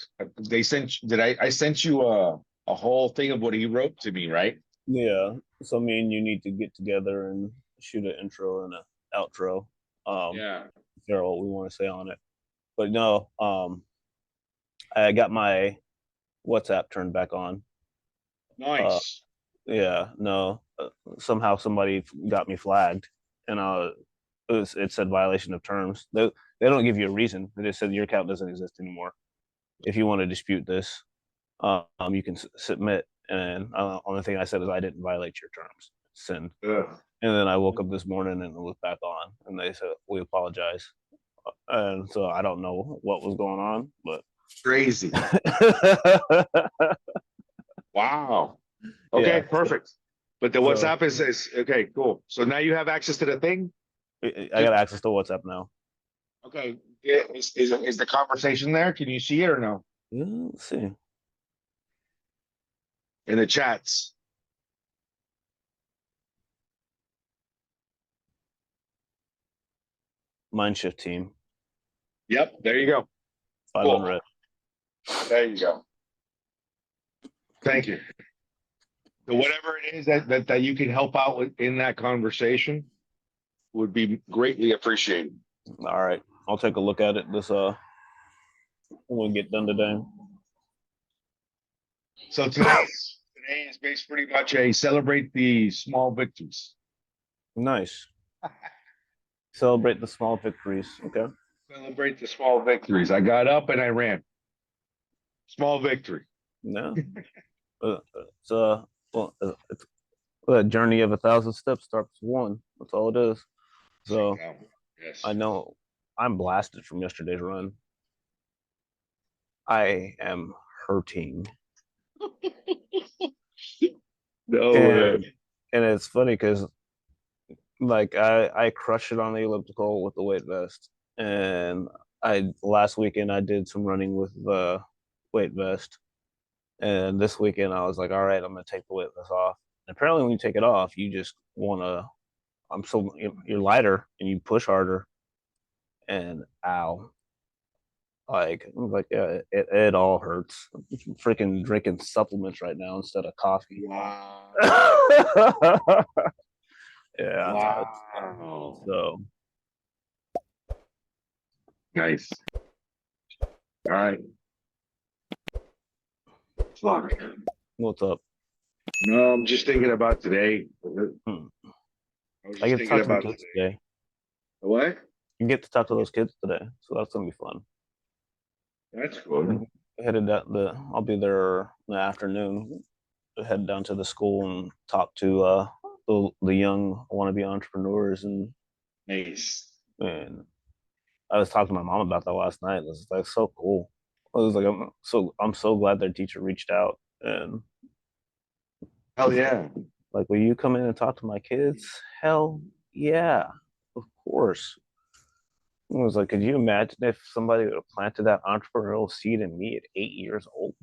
They sent did I sent you a whole thing of what he wrote to me, right? Yeah. So me and you need to get together and shoot an intro and an outro. Yeah. Share what we want to say on it. But no, I got my WhatsApp turned back on. Uh, Nice. yeah, no. Somehow somebody got me flagged, and it said violation of terms. They don't give you a reason. They just said your account doesn't exist anymore. If you want to dispute this, you can submit. And only thing I said is I didn't violate your terms. Send. Ugh. And then I woke up this morning and it was back on, and they said we apologize. And so I don't know what was going on, but Crazy. Wow. Okay, yeah. perfect. But the So WhatsApp is okay, cool. So now you have access to the thing. I Just got access to WhatsApp now. okay. Yeah, is the conversation there? Can you see it or no? Yeah, let's see. In the chats. Mindshift team, Yep. There you go. five Cool. unread. There you go. Thank you. So whatever it is that you can help out with in that conversation would be greatly appreciated. All right, I'll take a look at it we'll get done today. So today is based pretty much a celebrate the small victories. Nice. Celebrate the small victories. Okay. Celebrate the small victories. I got up and I ran. Small victory. No. It's it's a journey of 1,000 steps starts with one. That's all it is. So Yes. I know I'm blasted from yesterday's run. I am hurting. No and, way. and it's funny because like I crushed it on the elliptical with the weight vest. And I last weekend I did some running with the weight vest. And this weekend I was like, all right, I'm gonna take the weight vest off. And apparently when you take it off, you just wanna you're lighter and you push harder and ow. It all hurts. I'm freaking drinking supplements right now instead of coffee. Wow. Yeah. Wow. So Nice. All right. Fuck. what's up? No, I'm just thinking about today. Hmm. I was I just get to thinking talk to the about kids today. today. What? You get to talk to those kids today, so that's gonna be fun. That's cool. Headed down I'll be there in the afternoon. Head down to the school and talk to the young wannabe entrepreneurs Nice. and I was talking to my mom about that last night. It was like so cool. I was like, I'm so glad their teacher reached out and Hell yeah. like, will you come in and talk to my kids? Hell yeah, of course. I was like, could you imagine if somebody would have planted that entrepreneurial seed in me at 8 years old?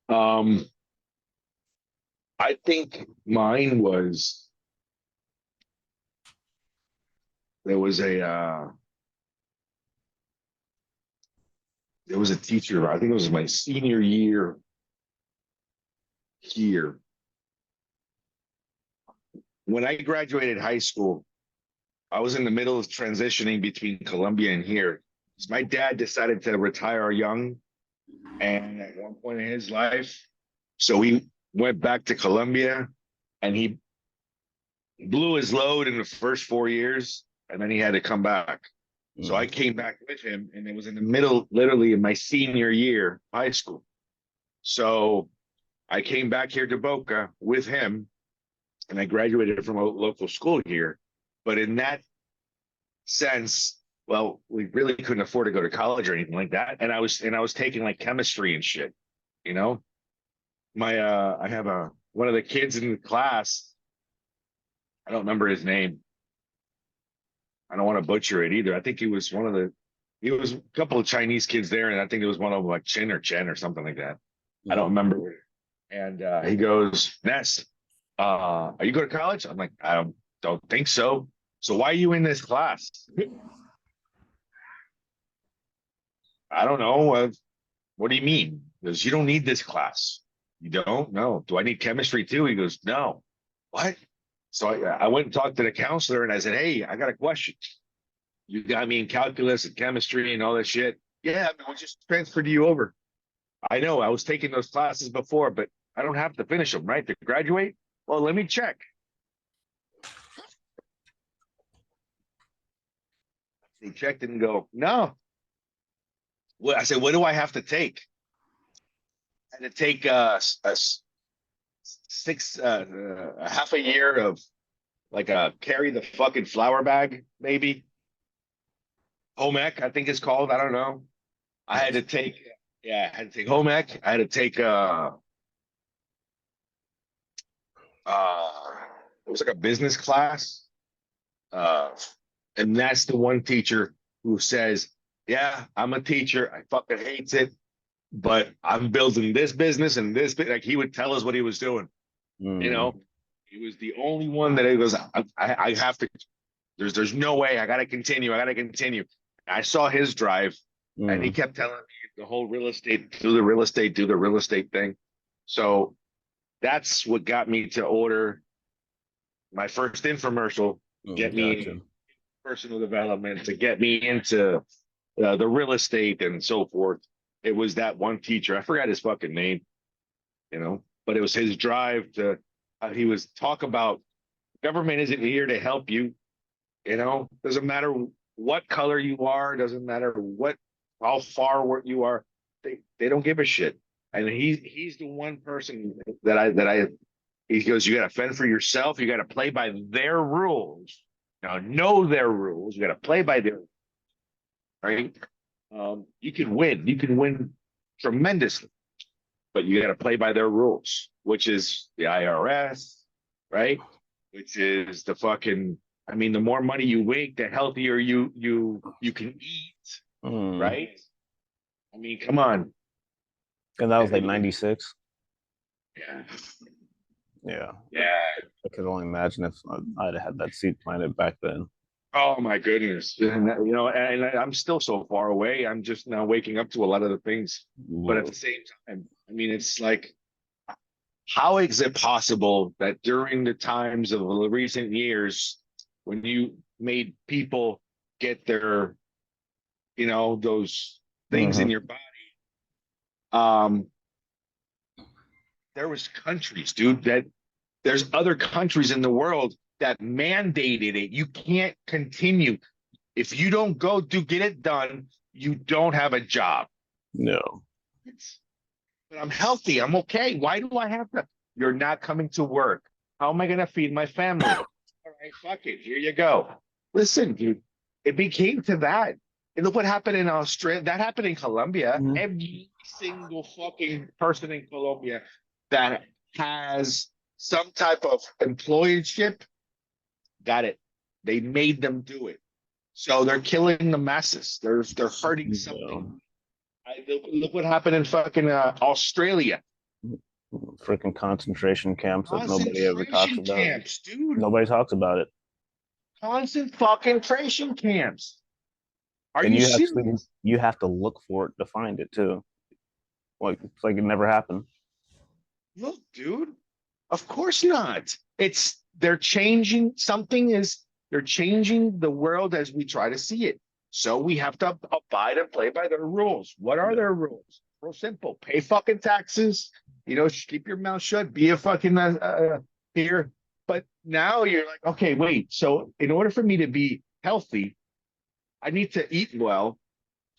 Um, I think mine was there was a there was a teacher. I think it was my senior year here. When I graduated high school, I was in the middle of transitioning between Colombia and here. So my dad decided to retire young, and at one point in his life, so he went back to Colombia, and he blew his load in the first 4 years, and then he had to come back. So I came back with him, and it was in the middle, literally in my senior year, high school. So I came back here to Boca with him, and I graduated from a local school here. But in that sense, well, we really couldn't afford to go to college or anything like that. And I was taking like chemistry and shit, you know. I have a one of the kids in the class, I don't remember his name. I don't want to butcher it either. I think he was a couple of Chinese kids there, and I think it was one of them like Chin or Chen or something like that. I don't remember. And he goes, Ness, are you going to college? I'm like, don't think so. So why are you in this class? I don't know. What do you mean? He goes, you don't need this class. You don't? No. Do I need chemistry too? He goes, no. What? So I went and talked to the counselor and I said, hey, I got a question. You got me in calculus and chemistry and all that shit. Yeah, I we just transferred you over. I know I was taking those classes before, but I don't have to finish them, right? To graduate? Well, let me check. They checked and go, no. Well, I said, what do I have to take? I had to take a half a year of like carry the fucking flour bag, maybe. Home ec, I think it's called. I don't know. I had to take, yeah, I had to take home ec. I had to take uh it was like a business class. Uh and that's the one teacher who says, yeah, I'm a teacher. I fucking hates it, but I'm building this business and this bit. Like he would tell us what he was doing. You know, he was the only one that he goes, I have to. There's no way. I got to continue. I got to continue. I saw his drive, and he kept telling me the whole real estate, do the real estate, do the real estate thing. So that's what got me to order my first infomercial. Get me Gotcha. personal development to get me into the real estate and so forth. It was that one teacher. I forgot his fucking name, but it was his drive to. He was talk about government isn't here to help you. Doesn't matter what color you are, doesn't matter how far you are. They don't give a shit. And he's the one person that I he goes, you got to fend for yourself. You got to play by their rules. Now, know their rules. You got to play by their right. You can win. You can win tremendously, but you got to play by their rules, which is the IRS, right? Which is the fucking. I mean, the more money you make, the healthier you can eat, right? I mean, come on. And that was like 96. Yeah. Yeah. Yeah. I could only imagine if I'd had that seed planted back then. Oh my goodness. And I'm still so far away. I'm just now waking up to a lot of the things. But at the same time, I mean, it's like, how is it possible that during the times of the recent years, when you made people get their, those things in your body, um, there was countries, dude, that there's other countries in the world that mandated it. You can't continue. If you don't go get it done, you don't have a job. No. But I'm healthy. I'm okay. Why do I have to? You're not coming to work. How am I going to feed my family? All right, fuck it. Here you go. Listen, dude, it became to that. And look what happened in Australia. That happened in Colombia. Every single fucking person in Colombia that has some type of employership got it. They made them do it. So they're killing the masses. They're hurting something. Look what happened in fucking Australia. Freaking concentration camps that nobody ever talks about. Camps, dude. Nobody talks about it. Constant fucking concentration camps. And you serious? You have to look for it to find it too. Like it's like it never happened. Look, dude. Of course not. They're changing. They're changing the world as we try to see it. So we have to abide and play by their rules. What are their rules? Real simple. Pay fucking taxes. Keep your mouth shut. Be a fucking here. But now you're like, okay, wait. So in order for me to be healthy, I need to eat well.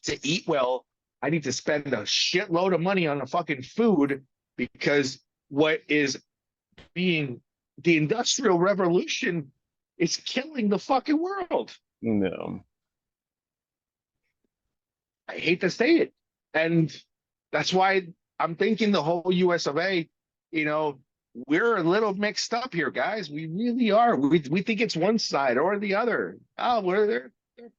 To eat well, I need to spend a shitload of money on the fucking food because what is being the industrial revolution is killing the fucking world. No. I hate to say it. And that's why I'm thinking the whole US of A, we're a little mixed up here, guys. We really are. We think it's one side or the other. Oh, they're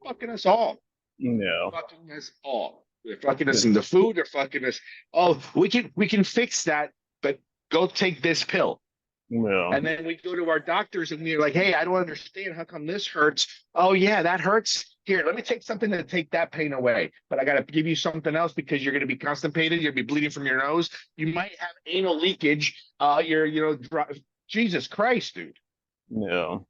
fucking us all. No. Fucking us all. They're fucking us in the food. They're fucking us. Oh, we can fix that, but go take this pill. No. And then we go to our doctors and we're like, hey, I don't understand. How come this hurts? Oh, yeah, that hurts. Here, let me take something to take that pain away. But I got to give you something else because you're going to be constipated. You're going to be bleeding from your nose. You might have anal leakage. Jesus Christ, dude. No.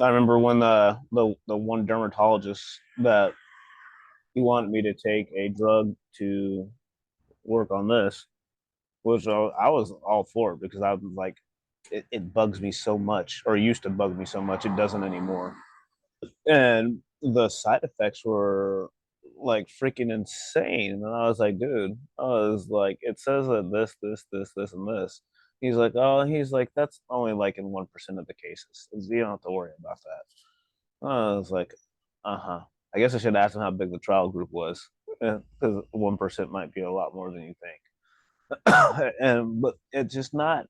I remember when the one dermatologist that he wanted me to take a drug to work on this, which I was all for it because I was like, it bugs me so much, or it used to bug me so much, it doesn't anymore. And the side effects were like freaking insane. And I was like, dude, I was like, it says that this, and this. He's like, that's only like in 1% of the cases. You don't have to worry about that. I was like, uh-huh. I guess I should ask him how big the trial group was. Because 1% might be a lot more than you think. But it's just not,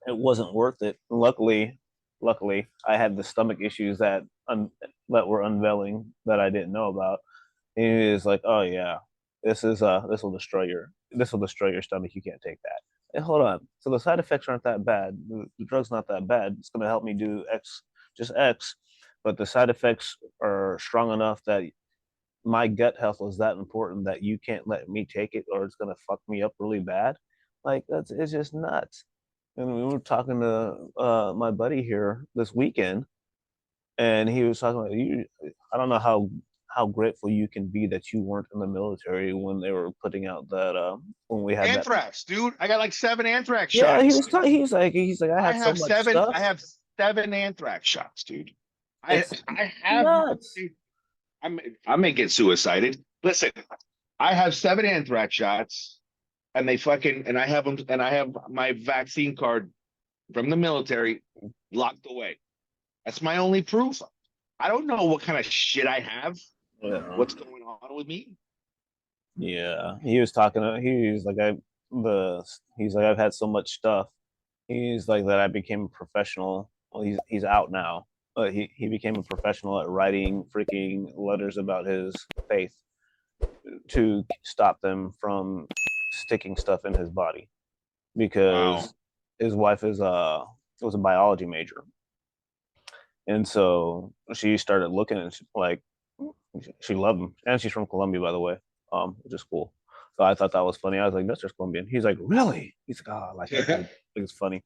it wasn't worth it. Luckily, I had the stomach issues that were unveiling that I didn't know about. And he was like, "Oh yeah, this will destroy your stomach. You can't take that." And hold on, so the side effects aren't that bad. The drug's not that bad. It's going to help me do X, just X, but the side effects are strong enough that my gut health was that important that you can't let me take it or it's going to fuck me up really bad. Like it's just nuts. And we were talking to my buddy here this weekend, and he was talking about you. I don't know how grateful you can be that you weren't in the military when they were putting out that when we had that. Anthrax, dude. I got like 7 anthrax Yeah, shots. he's like I I had so have much 7. I stuff. have 7 anthrax shots, dude. I It's I have. nuts. I may get suicided. Listen, I have 7 anthrax shots, and they fucking and I have them, and I have my vaccine card from the military locked away. That's my only proof. I don't know what kind of shit I have. Yeah. What's going on with me? Yeah, he was talking. He's like the he's like I've had so much stuff. He's like that I became a professional. Well, he's out now, but he became a professional at writing freaking letters about his faith to stop them from sticking stuff in his body Wow. because his wife is was a biology major, and so she started looking and like she loved him, and she's from Colombia, by the way, which is cool. So I thought that was funny. I was like, Nestor's Colombian. He's like, really? He's like, oh, I like that dude. I think it's funny.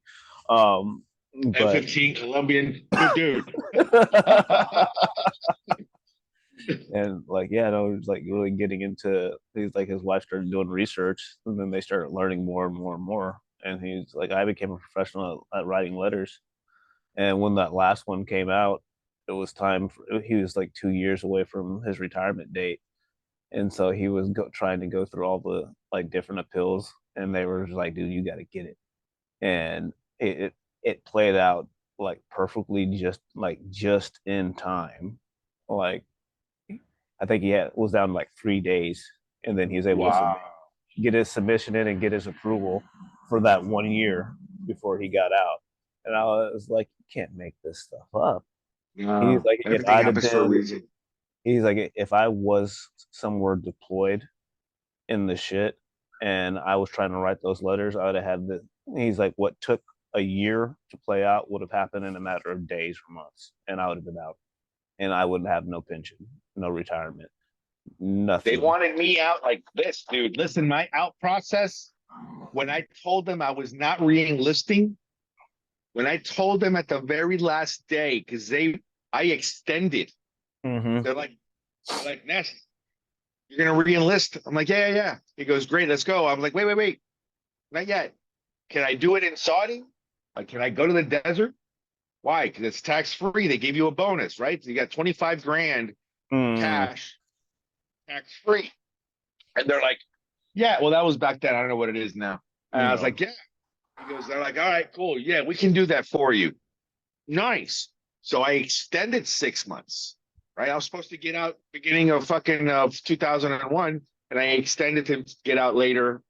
Um, but F-15 Colombian, good dude. and like, yeah, no, it was like really getting into. He's like, his wife started doing research, and then they started learning more and more and more. And he's like, I became a professional at writing letters. And when that last one came out, it was time. He was like 2 years away from his retirement date, and so he was trying to go through all the like different appeals, and they were just like, "Dude, you got to get it." And it played out like perfectly, just in time. Like I think was down like 3 days, and then he was able to Wow. get his submission in and get his approval for that 1 year before he got out. And I was like, you can't make this stuff up. He's No, like, if everything I'd have happens for a been, reason. he's like, if I was somewhere deployed in the shit and I was trying to write those letters, I would have had the, he's like, what took a year to play out would have happened in a matter of days or months. And I would have been out and I wouldn't have no pension, no retirement, They nothing. wanted me out like this, dude. Listen, my out process, when I told them I was not re-enlisting, when I told them at the very last day, because I extended. Mm-hmm. They're like, Ness, you're gonna re-enlist. I'm like, yeah, yeah, yeah. He goes, great, let's go. I'm like, wait, not yet. Can I do it in Saudi? Like, can I go to the desert? Why? Because it's tax free. They give you a bonus, right? So you got 25 grand Mm, cash, tax free. And they're like, yeah, well, that was back then. I don't know what it is now. And I was no. like, yeah. He goes, they're like, all right, cool. Yeah, we can do that for you. Nice. So I extended 6 months, right? I was supposed to get out beginning of fucking of 2001, and I extended to get out later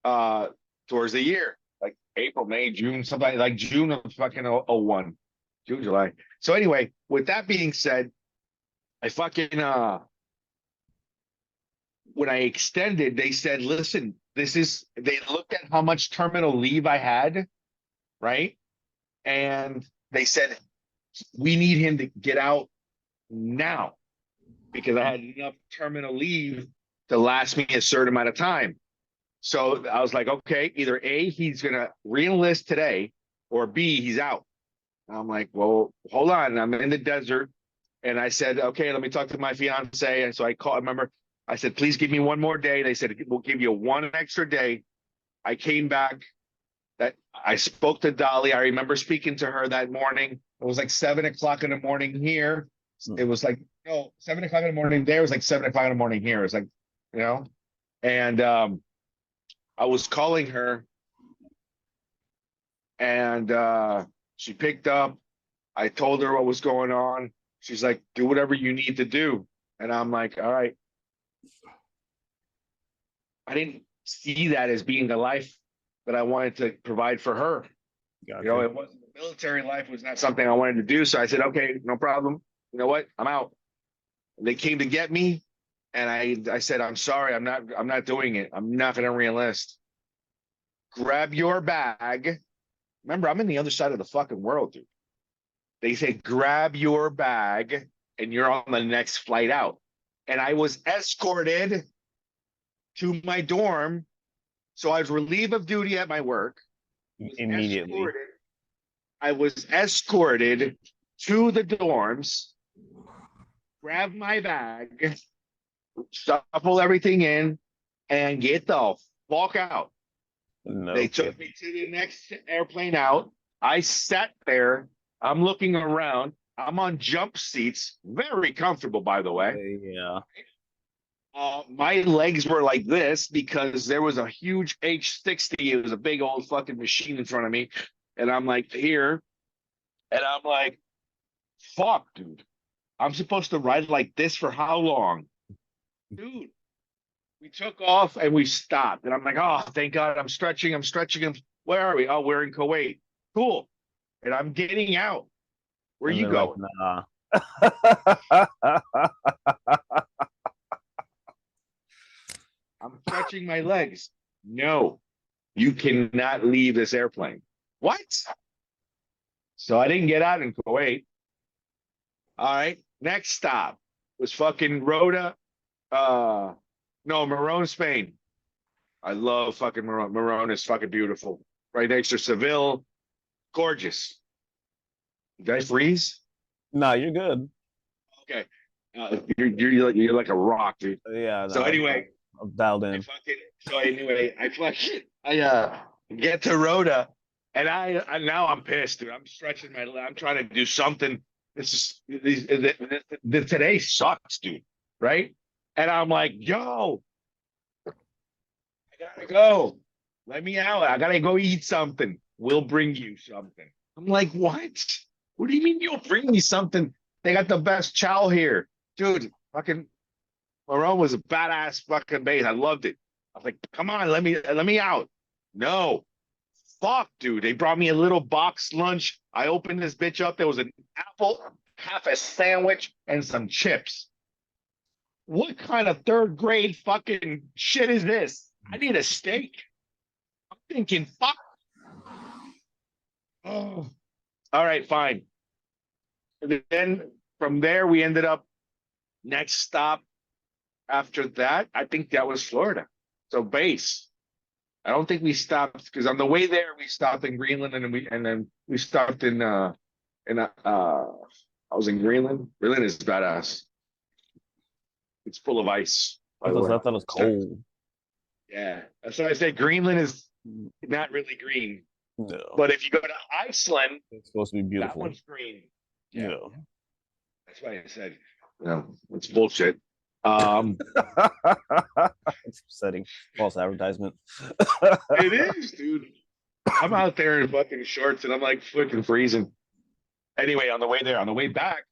uh towards the year, like April, May, June, something like June of fucking '01, June, July. So anyway, with that being said, I fucking when I extended, they said, listen, they looked at how much terminal leave I had, right? And they said, we need him to get out now because I had enough terminal leave to last me a certain amount of time. So I was like, okay, either A, he's going to re-enlist today, or B, he's out. And I'm like, well, hold on. I'm in the desert. And I said, okay, let me talk to my fiance. And so I remember I said, please give me one more day. They said, we'll give you one extra day. I came back. That I spoke to Dolly. I remember speaking to her that morning. It was like 7 o'clock in the morning here. It was like, no, 7 o'clock in the morning there. It was like 7 o'clock in the morning here. It was like, you know, and I was calling her, and she picked up. I told her what was going on. She's like, do whatever you need to do. And I'm like, all right. I didn't see that as being the life that I wanted to provide for her. Gotcha. It wasn't the military life was not something I wanted to do. So I said, okay, no problem. You know what? I'm out. They came to get me, and I said, I'm sorry, I'm not doing it. I'm not going to reenlist. Grab your bag. Remember, I'm in the other side of the fucking world, dude. They say, grab your bag, and you're on the next flight out. And I was escorted to my dorm. So I was relieved of duty at my work. Immediately. I was escorted to the dorms, grabbed my bag, shuffle everything in, and get the fuck out. No They took kidding. me to the next airplane out. I sat there. I'm looking around. I'm on jump seats, very comfortable, by the way. Yeah. My legs were like this because there was a huge H60. It was a big old fucking machine in front of me. And I'm like, here. And I'm like, fuck, dude. I'm supposed to ride like this for how long? Dude, we took off and we stopped. And I'm like, oh, thank God. I'm stretching. I'm stretching. Where are we? Oh, we're in Kuwait. Cool. And I'm getting out. Where are And you they're like, going? nah. I'm stretching my legs. No, you cannot leave this airplane. What? So I didn't get out in Kuwait. All right. Next stop was fucking Rhoda. No, Marone, Spain. I love fucking Marone. Marone is fucking beautiful. Right next to Seville. Gorgeous. Did I freeze? No, you're good. Okay. You're like a rock, dude. Yeah, So no, anyway, I'm dialed I in. fucking I get to Rhoda and I now I'm pissed, dude. I'm stretching my I'm trying to do something. This is today sucks, dude. Right? And I'm like, yo, I gotta go. Let me out. I gotta go eat something. We'll bring you something. I'm like, what? What do you mean you'll bring me something? They got the best chow here. Dude, fucking Marone was a badass fucking base. I loved it. I was like, come on, let me out. No. Fuck, dude. They brought me a little box lunch. I opened this bitch up. There was an apple, half a sandwich, and some chips. What kind of third grade fucking shit is this? I need a steak. I'm thinking, fuck. Oh. All right, fine. And then from there, we ended up next stop after that. I think that was Florida. So base. I don't think we stopped because on the way there we stopped in Greenland and then we stopped in I was in Greenland. Greenland is badass. It's full of ice, by the Because way. I thought it was cold. Yeah. That's why I say Greenland is not really green. No, But if you go to Iceland, it's supposed to be that beautiful. one's green. Yeah. No. That's why I said, it's bullshit. Um, It's upsetting. False advertisement. it is, dude. I'm out there in fucking shorts and I'm like fucking freezing. Anyway, on the way there, on the way back,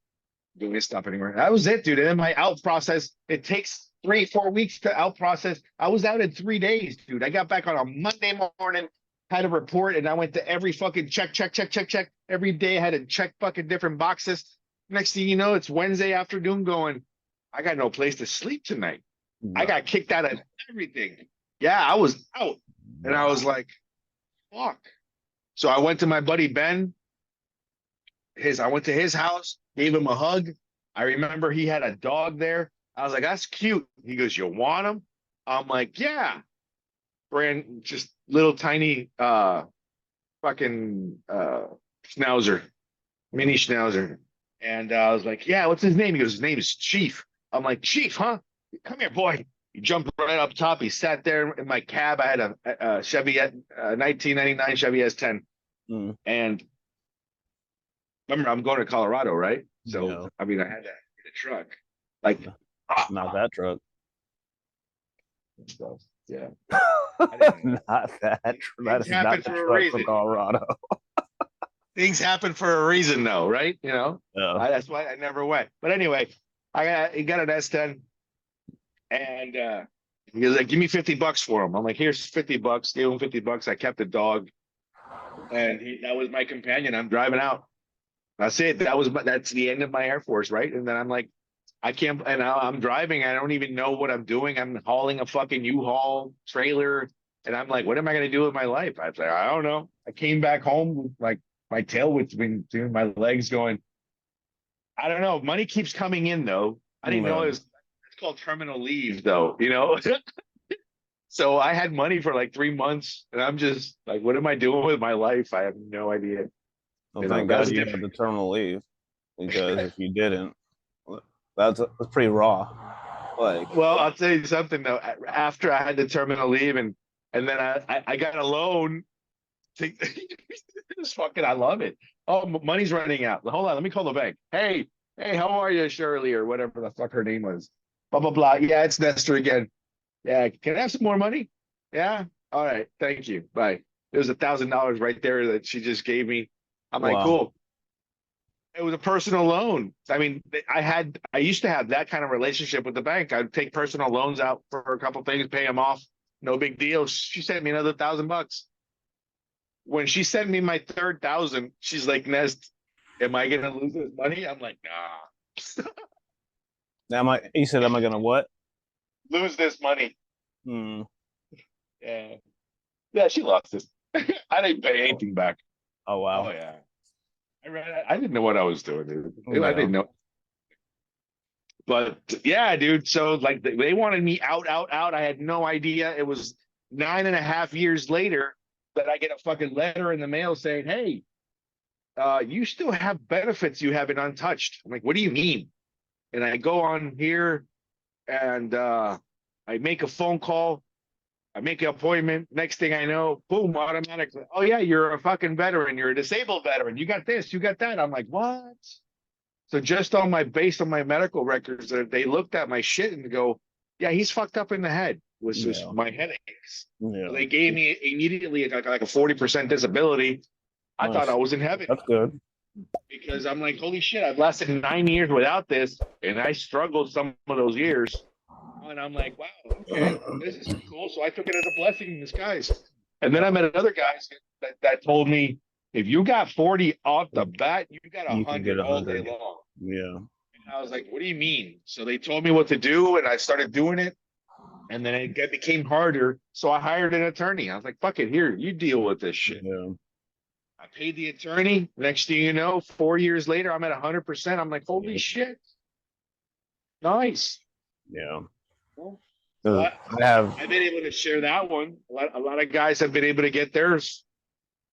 don't get stop anywhere. That was it, dude. And then my out process, it takes 3-4 weeks to out process. I was out in 3 days, dude. I got back on a Monday morning, had a report, and I went to every fucking check. Every day I had to check fucking different boxes. Next thing you know, it's Wednesday afternoon going, I got no place to sleep tonight. I No. got kicked out of everything. Yeah, I was out. And I was like, fuck. So I went to my buddy Ben. I went to his house, gave him a hug. I remember he had a dog there. I was like, that's cute. He goes, you want him? I'm like, yeah. Brand just little tiny fucking schnauzer, mini schnauzer. And I was like, yeah, what's his name? He goes, his name is Chief. I'm like, Chief, huh? Come here, boy. He jumped right up top. He sat there in my cab. I had a Chevy 1999 Chevy S10. Mm. And remember, I'm going to Colorado, right? So, No. I mean, I had to get a truck. Like, Not that truck. so, yeah. Not that. That is not happened the for a truck reason. from Colorado. Things happen for a reason, though, right? No. That's why I never went. But anyway, he got an S10, and he was like, "Give me $50 for him." I'm like, "Here's $50." Gave him $50. I kept the dog, and that was my companion. I'm driving out. That's it. That's the end of my Air Force, right? And then I'm like, I can't. And now I'm driving. I don't even know what I'm doing. I'm hauling a fucking U-Haul trailer, and I'm like, what am I going to do with my life? I was like, I don't know. I came back home with like my tail between my legs, going, I don't know. Money keeps coming in though. I didn't know it's called terminal leave though, So I had money for like 3 months and I'm just like, what am I doing with my life? I have no idea. Well, thank God you had the terminal leave, because if you didn't, that's pretty raw. Like, Well, I'll tell you something though. After I had the terminal leave, and then I got a loan. To, it's fucking, I love it. Oh, money's running out. Hold on, let me call the bank. Hey, how are you, Shirley, or whatever the fuck her name was? Blah blah blah. Yeah, it's Nestor again. Yeah, can I have some more money? Yeah. All right, thank you. Bye. There's $1,000 right there that she just gave me. I'm like, wow, cool. It was a personal loan. I mean, I used to have that kind of relationship with the bank. I'd take personal loans out for a couple things, pay them off. No big deal. She sent me another $1,000. When she sent me my third thousand, she's like, Nest, am I gonna lose this money? I'm like, nah. am I? You said, am I gonna what? Lose this money. Hmm. Yeah. Yeah, she lost it. I didn't pay anything back. Oh Oh wow. yeah. I didn't know what I was doing, dude. I Yeah. didn't know. But yeah, dude. So like they wanted me out, out, out. I had no idea. It was 9.5 years later that I get a fucking letter in the mail saying, "Hey, you still have benefits you haven't untouched." I'm like, "What do you mean?" And I go on here and I make a phone call. I make an appointment. Next thing I know, boom, automatically. Oh yeah, you're a fucking veteran. You're a disabled veteran. You got this. You got that. I'm like, what? So just on my based on my medical records, they looked at my shit and go, yeah, he's fucked up in the head. Was just Yeah. my headaches. So Yeah. they gave me immediately like a 40% disability. I thought I Nice. was in heaven That's good. because I'm like, holy shit, I've lasted 9 years without this, and I struggled some of those years. And I'm like, wow, okay, this is cool. So I took it as a blessing in disguise. And then I Yeah. met other guys that told me, if you got 40 off the bat, you got You can get 100 a all day hundred. long. Yeah. And I was like, what do you mean? So they told me what to do, and I started doing it. And then it became harder. So I hired an attorney. I was like, fuck it, here, you deal with this shit. Yeah. I paid the attorney. Next thing you know, 4 years later, I'm at 100%. I'm like, holy Yeah. shit, nice. Yeah. So 'Cause I have. I've been able to share that one. A lot of guys have been able to get theirs.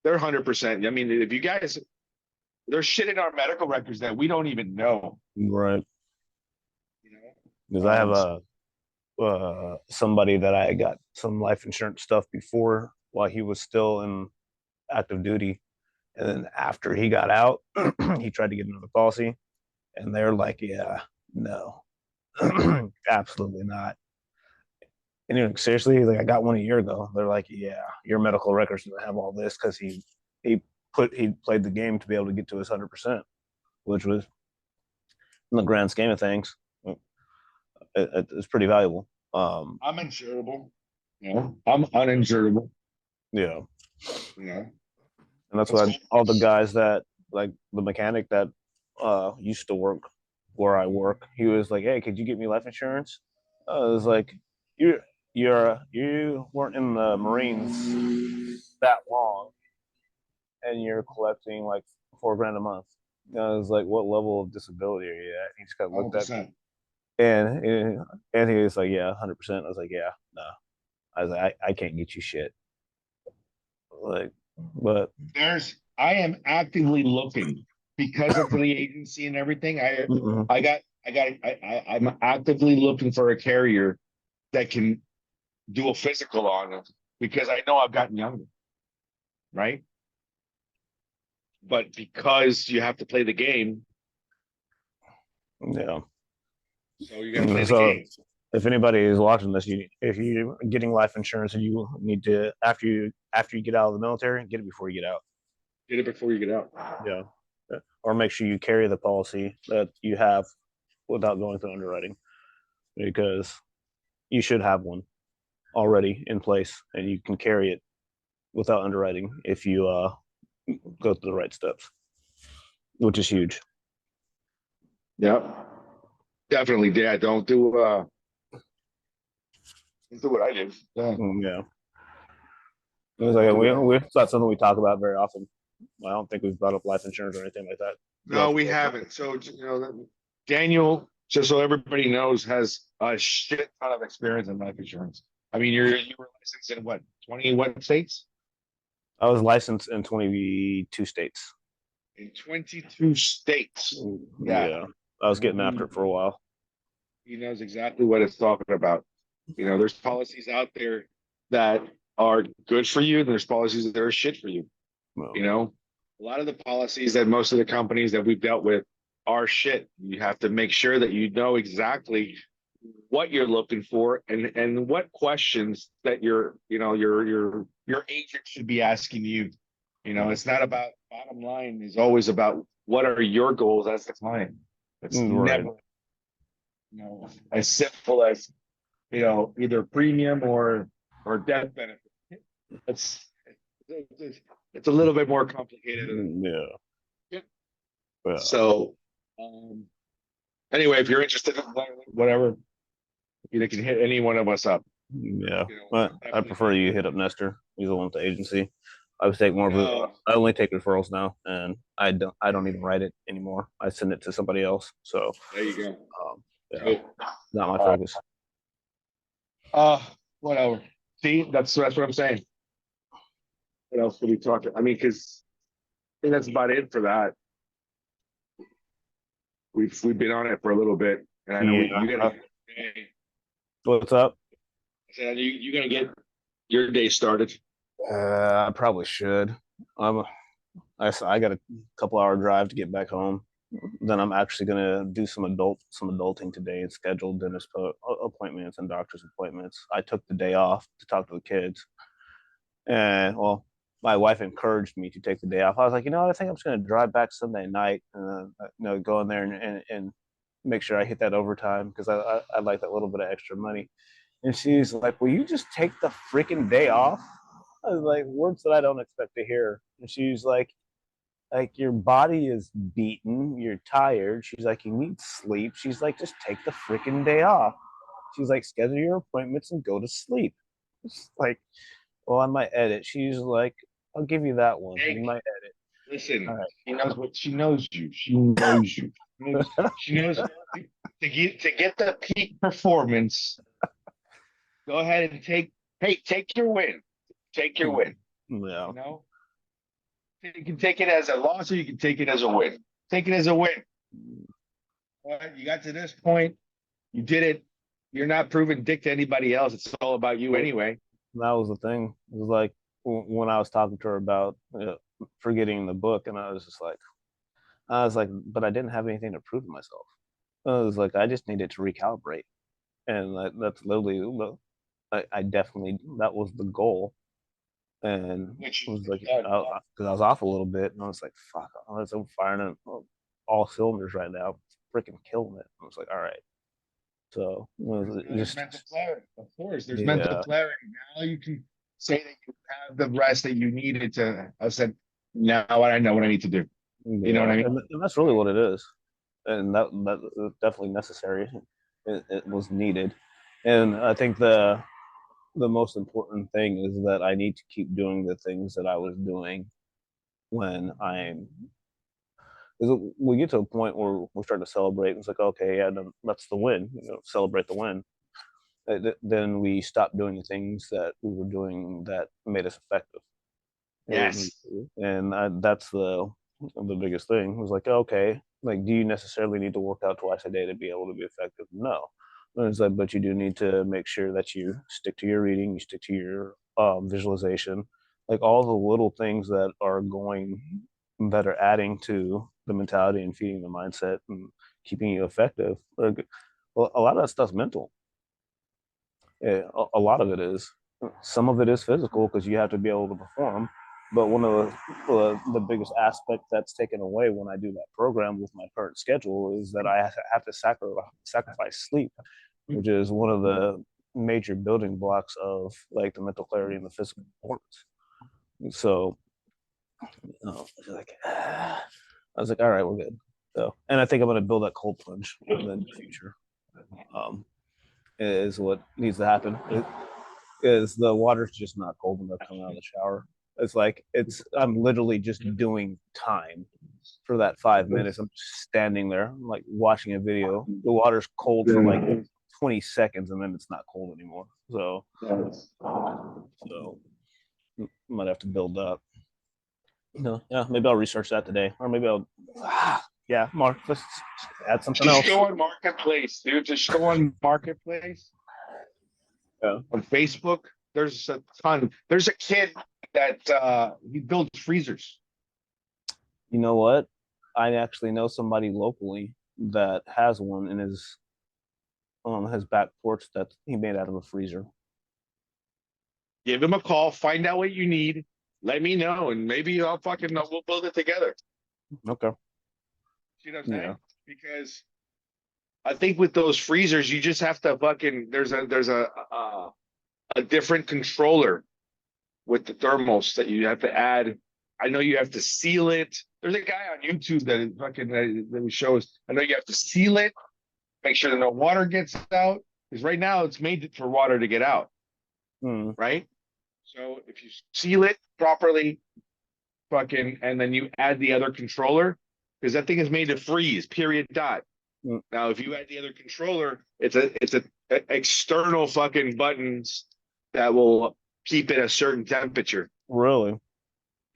They're 100%. I mean, if you guys, there's shit in our medical records that we don't even know. Right. You Because know, I have a somebody that I got some life insurance stuff before while he was still in active duty, and then after he got out, he tried to get another policy, and they're like, "Yeah, no, absolutely not." And seriously, like I got one a year ago. They're like, "Yeah, your medical records don't have all this because he played the game to be able to get to his 100%, which was in the grand scheme of things, it's pretty valuable." I'm insurable. I'm uninsurable. Yeah, You and that's that's why cool. all the guys that like the mechanic that used to work where I work, he was like, "Hey, could you get me life insurance?" I was like, You weren't in the Marines that long, and you're collecting like 4 grand a month." I was like, "What level of disability are you at?" He just kind of looked at me, 100%. and he was like, "Yeah, 100%." I was like, "Yeah, no." I was like, I can't get you shit." Like, but I am actively looking because of the agency and everything. mm-mm, I'm actively looking for a carrier that can do a physical on it because I know I've gotten younger, right? But because you have to play the game, yeah. so you got to play the So game. if anybody is watching this, if you're getting life insurance and you need to after you get out of the military, get it before you get out. Get it before you get out. Yeah, or make sure you carry the policy that you have without going through underwriting, because you should have one already in place and you can carry it without underwriting if you go through the right steps, which is huge. Yeah, definitely. Yeah, don't do what I did. Yeah. Yeah, it was like Do what I did. it's not something we talk about very often. I don't think we've brought up life insurance or anything like that. No, we haven't. So Daniel, just so everybody knows, has a shit ton of experience in life insurance. I mean, you were licensed in what, 20 what states? I was licensed in 22 states. In 22 states. Yeah. Yeah, I was getting after it for a while. he knows exactly what it's talking about. There's policies out there that are good for you, and there's policies that are shit for you. Well, A lot of the policies that most of the companies that we've dealt with are shit. You have to make sure that you know exactly what you're looking for and what questions that your agent should be asking you. It's not about bottom line is always about what are your goals as the client. It's right. never, as simple as, either premium or death benefit. It's it's a little bit more complicated than Yeah. yeah. Yeah. So anyway, if you're interested in whatever, you can hit any one of us up. Yeah. But I Definitely prefer you hit up Nestor. He's the one with the agency. I would take more of it. no, I only take referrals now, and I don't even write it anymore. I send it to somebody else. So there you go. yeah, Good. not my focus. Uh whatever. See, that's what I'm saying. What else could we talk? I mean, because I think that's about it for that. We've been on it for a little bit, and I know Yeah. you gotta. What's up? I said you gotta get your day started. I probably should. I'm. I got a couple hour drive to get back home. Then I'm actually gonna do some adulting today and schedule dentist appointments and doctor's appointments. I took the day off to talk to the kids, and well, my wife encouraged me to take the day off. I was like, I think I'm just gonna drive back Sunday night, and go in there and make sure I hit that overtime because I like that little bit of extra money. And she's like, "Will you just take the freaking day off?" I was like, words that I don't expect to hear. And she's like your body is beaten, you're tired. She's like, you need sleep. She's like, just take the freaking day off. She's like, schedule your appointments and go to sleep. It's like, well, I might edit. She's like, I'll give you that one. You Hey, might edit. All listen, right. she knows you. She knows you. She knows to get the peak performance. Go ahead and take your win. Take your win. Yeah. You know, you can take it as a loss or you can take it as a win. Take it as a win. All right, you got to this point. You did it. You're not proving dick to anybody else. It's all about you anyway. That was the thing. It was like when I was talking to her about forgetting the book, and I was like, but I didn't have anything to prove to myself. I was like, I just needed to recalibrate, and that's literally, I definitely that was the goal, and Which it was like uh, because I was off a little bit, and I was like, fuck, I'm firing on all cylinders right now, freaking killing it. I was like, all right, so it was there's just mental clarity. Of course, there's mental yeah, clarity. Now you can say that you have the rest that you needed to. I said, now I know what I need to do. You know what yeah, I mean? and that's really what it is, and that was definitely necessary. It was needed, and I think the most important thing is that I need to keep doing the things that I was doing when I'm. We get to a point where we start to celebrate. And it's like, okay, yeah, that's the win. Celebrate the win. Then we stop doing the things that we were doing that made us effective. Yes. And that's the biggest thing. It was like, okay, like, do you necessarily need to work out twice a day to be able to be effective? No. And it's like, but you do need to make sure that you stick to your reading, you stick to your visualization, like all the little things that are adding to the mentality and feeding the mindset and keeping you effective. Like, well, a lot of that stuff's mental. Yeah, a lot of it is. Some of it is physical because you have to be able to perform. But one of the biggest aspects that's taken away when I do that program with my current schedule is that I have to sacrifice sleep, which is one of the major building blocks of like the mental clarity and the physical performance. So, I was like, all right, we're good. So, and I think I'm going to build that cold plunge in the future. Um, is what needs to happen. Is the water's just not cold enough coming out of the shower. It's like I'm literally just doing time for that 5 minutes. I'm just standing there, I'm like watching a video. The water's cold for like 20 seconds and then it's not cold anymore. So might have to build up. No, yeah, maybe I'll research that today, or maybe I'll Yeah, Mark, let's add something Just else. go on Marketplace, dude. Just go on Marketplace Yeah. on Facebook. There's a ton. There's a kid that he builds freezers. You know what? I actually know somebody locally that has one in his on his back porch that he made out of a freezer. Give him a call. Find out what you need. Let me know, and maybe I'll fucking we'll build it together. Okay. You know what I'm Yeah. saying? Because I think with those freezers, you just have to fucking there's a different controller with the thermos that you have to add. I know you have to seal it. There's a guy on YouTube that fucking that shows. I know you have to seal it, make sure that no water gets out. Because right now it's made for water to get out, Hmm. right? So if you seal it properly, fucking, and then you add the other controller, because that thing is made to freeze. Period. Dot. Hmm. Now, if you add the other controller, it's a external fucking buttons that will keep it a certain temperature. Really?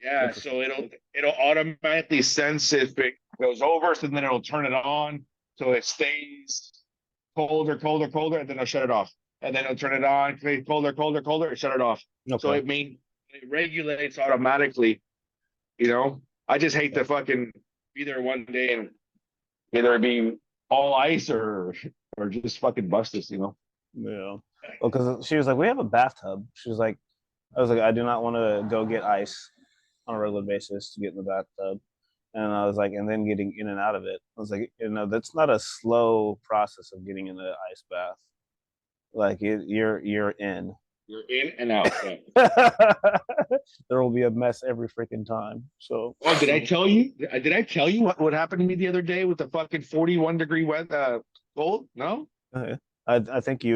Yeah, so it'll automatically sense if it goes over, so then it'll turn it on, so it stays colder, colder, colder, and then it'll shut it off. And then it'll turn it on, colder, colder, colder, and shut it off. So Okay. it regulates automatically. You know, I just hate to fucking be there one day and either be all ice or just fucking bust us. You know. Yeah. Well, because she was like, we have a bathtub. She was like, I was like, I do not want to go get ice on a regular basis to get in the bathtub. And I was like, and then getting in and out of it. I was like, that's not a slow process of getting in the ice bath. Like you're in. You're in and out. There will be a mess every freaking time. So, Oh, did I tell you? Did I tell you what happened to me the other day with the fucking 41-degree weather cold? No. I think you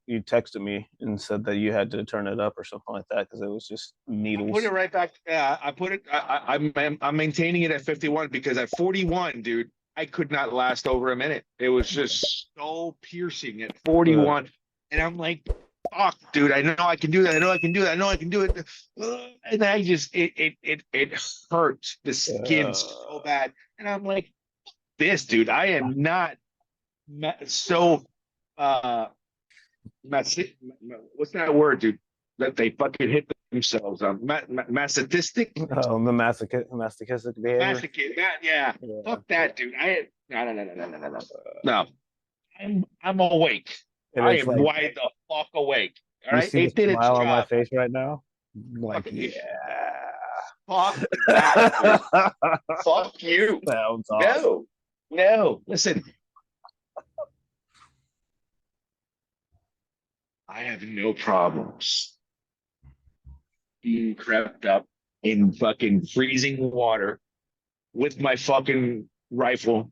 texted me and said that you had to turn it up or something like that because it was just I needles. put it right back. I put it. I'm maintaining it at 51 because at 41, dude, I could not last over a minute. It was just so piercing at 41, and I'm like, "Fuck, dude! I know I can do that. I know I can do that. I know I can do it." And I just it hurts the skin so bad, and I'm like, "This, dude, I am not so what's that word, dude? That they fucking hit themselves. Masochistic, Oh, the masochistic behavior. masochist. Yeah. Fuck that, dude. No. No. I'm awake. And I it's am like wide the fuck awake. All you right, see the it did its smile on my job. face right now. Like, Fuck, yeah. fuck that, dude. Fuck you. Sounds awesome. No. Listen, I have no problems being crept up in fucking freezing water with my fucking rifle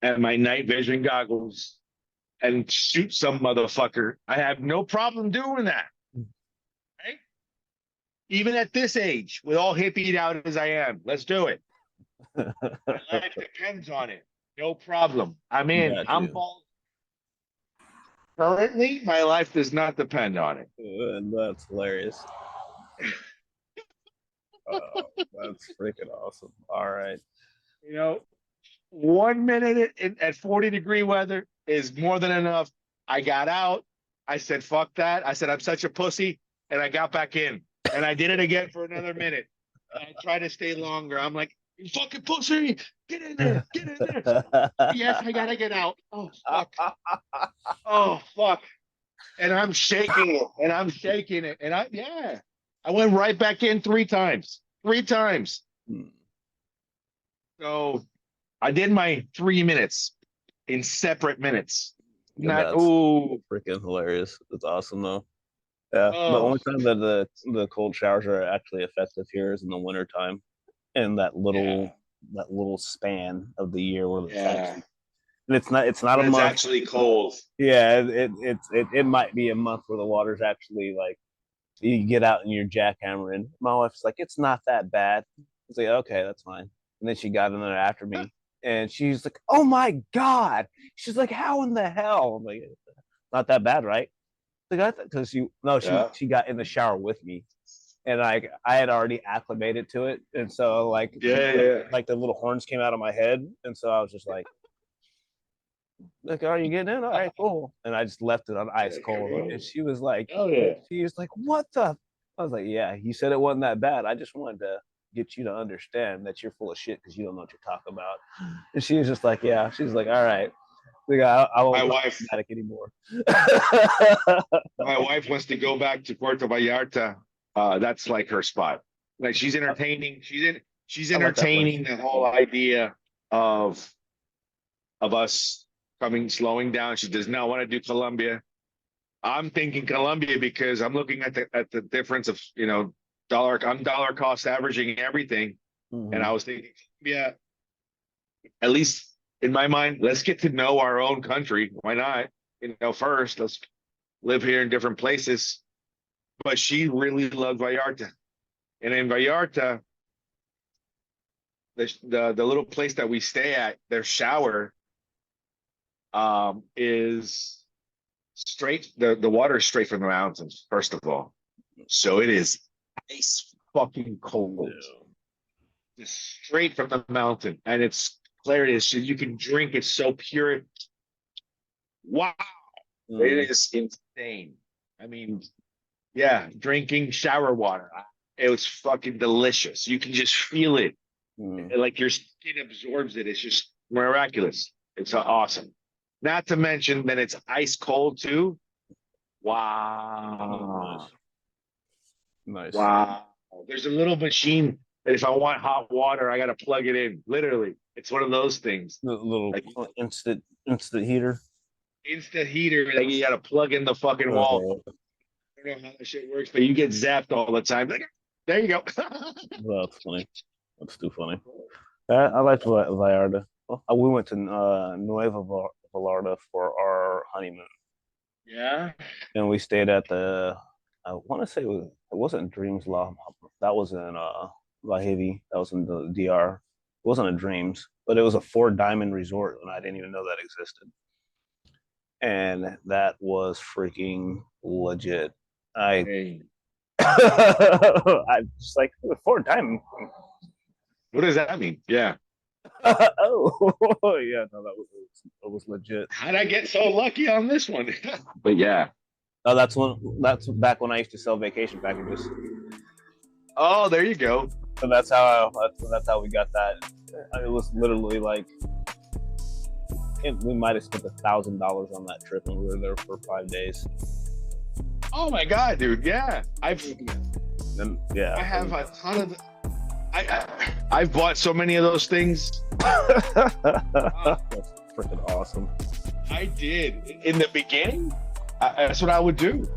and my night vision goggles and shoot some motherfucker. I have no problem doing that. Right? Even at this age, with all hippied out as I am, let's do it. My life depends on it. No problem. I'm in. I'm bald. Currently, my life does not depend on it. And that's hilarious. That's freaking awesome. All right. You know, 1 minute at 40-degree weather is more than enough. I got out. I said, fuck that. I said, I'm such a pussy. And I got back in. And I did it again for another minute. And I tried to stay longer. I'm like, you fucking pussy. Get in there. Get in there. Yes, I got to get out. Oh, fuck. Oh, fuck. And I'm shaking it. And I'm shaking it. And I went right back in 3 times. 3 times. So I did my 3 minutes in separate minutes. Not freaking hilarious. That's awesome though. Yeah. The only time that the cold showers are actually effective here is in the winter time, and that little span of the year where it's actually, and it's not a month. It's actually cold. Yeah, it might be a month where the water's actually like you get out and you're jackhammering. My wife's like, it's not that bad. I was like, okay, that's fine. And then she got in there after me, and she's like, oh my god. She's like, how in the hell? I'm like, not that bad, right? Because she got in the shower with me, and like I had already acclimated to it, and so like Yeah. like the little horns came out of my head, and so I was just like, are you getting in? All right, cool. And I just left it on ice cold, and she was like, Oh yeah. what the? I was like, yeah, you said it wasn't that bad. I just wanted to get you to understand that you're full of shit because you don't know what you're talking about. And she was just like, yeah. She's like, all right. Like, I won't My be wife, dramatic anymore. my wife wants to go back to Puerto Vallarta. That's like her spot. Like she's entertaining. She's I like that place. entertaining the whole idea of us slowing down. She does not want to do Colombia. I'm thinking Colombia because I'm looking at the difference of dollar cost averaging everything, and I was thinking, yeah, at least in my mind, let's get to know our own country. Why not? First let's live here in different places. But she really loved Vallarta, and in Vallarta, the little place that we stay at, their shower is straight. The water is straight from the mountains. First of all, so it is ice fucking cold, just straight from the mountain, and it's clarity. You can drink it so pure. Wow, it is insane. I mean, yeah, drinking shower water. It was fucking delicious. You can just feel it. Like your skin absorbs it. It's just miraculous. It's awesome. Not to mention that it's ice cold too. Wow. Nice. Wow. There's a little machine that if I want hot water, I got to plug it in. Literally. It's one of those things. The little like, instant heater. Instant heater that you got to plug in the fucking wall. I don't know how that shit works, but you get zapped all the time. Like, there you go. That's funny. That's too funny. I liked Vallarta. We went to Nueva Vallarta for our honeymoon. Yeah. And we stayed at I want to say it wasn't Dreams La. That was in La Heavy. That was in the DR. It wasn't a Dreams, but it was a 4-diamond resort, and I didn't even know that existed. And that was freaking legit. I just like 4-diamond. What does that mean? Yeah. Oh yeah, no, it was legit. How'd I get so lucky on this one? But yeah. Oh, that's back when I used to sell vacation packages. Oh, there you go. So that's how we got that. It was literally like we might have spent $1,000 on that trip, and we were there for 5 days. Oh my god, dude! Yeah, I have a ton of. I've bought so many of those things. That's freaking awesome. I did in the beginning. That's what I would do.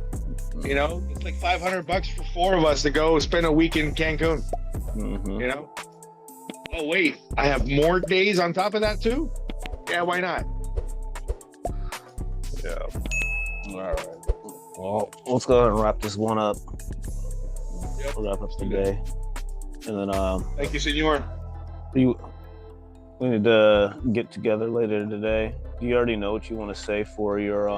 It's like $500 for 4 of us to go spend a week in Cancun. Oh wait, I have more days on top of that too. Yeah, why not? Yeah. All right. Well, let's go ahead and wrap this one up. Yep. We'll wrap up today, and then thank you, senor. We need to get together later today. Do you already know what you want to say for your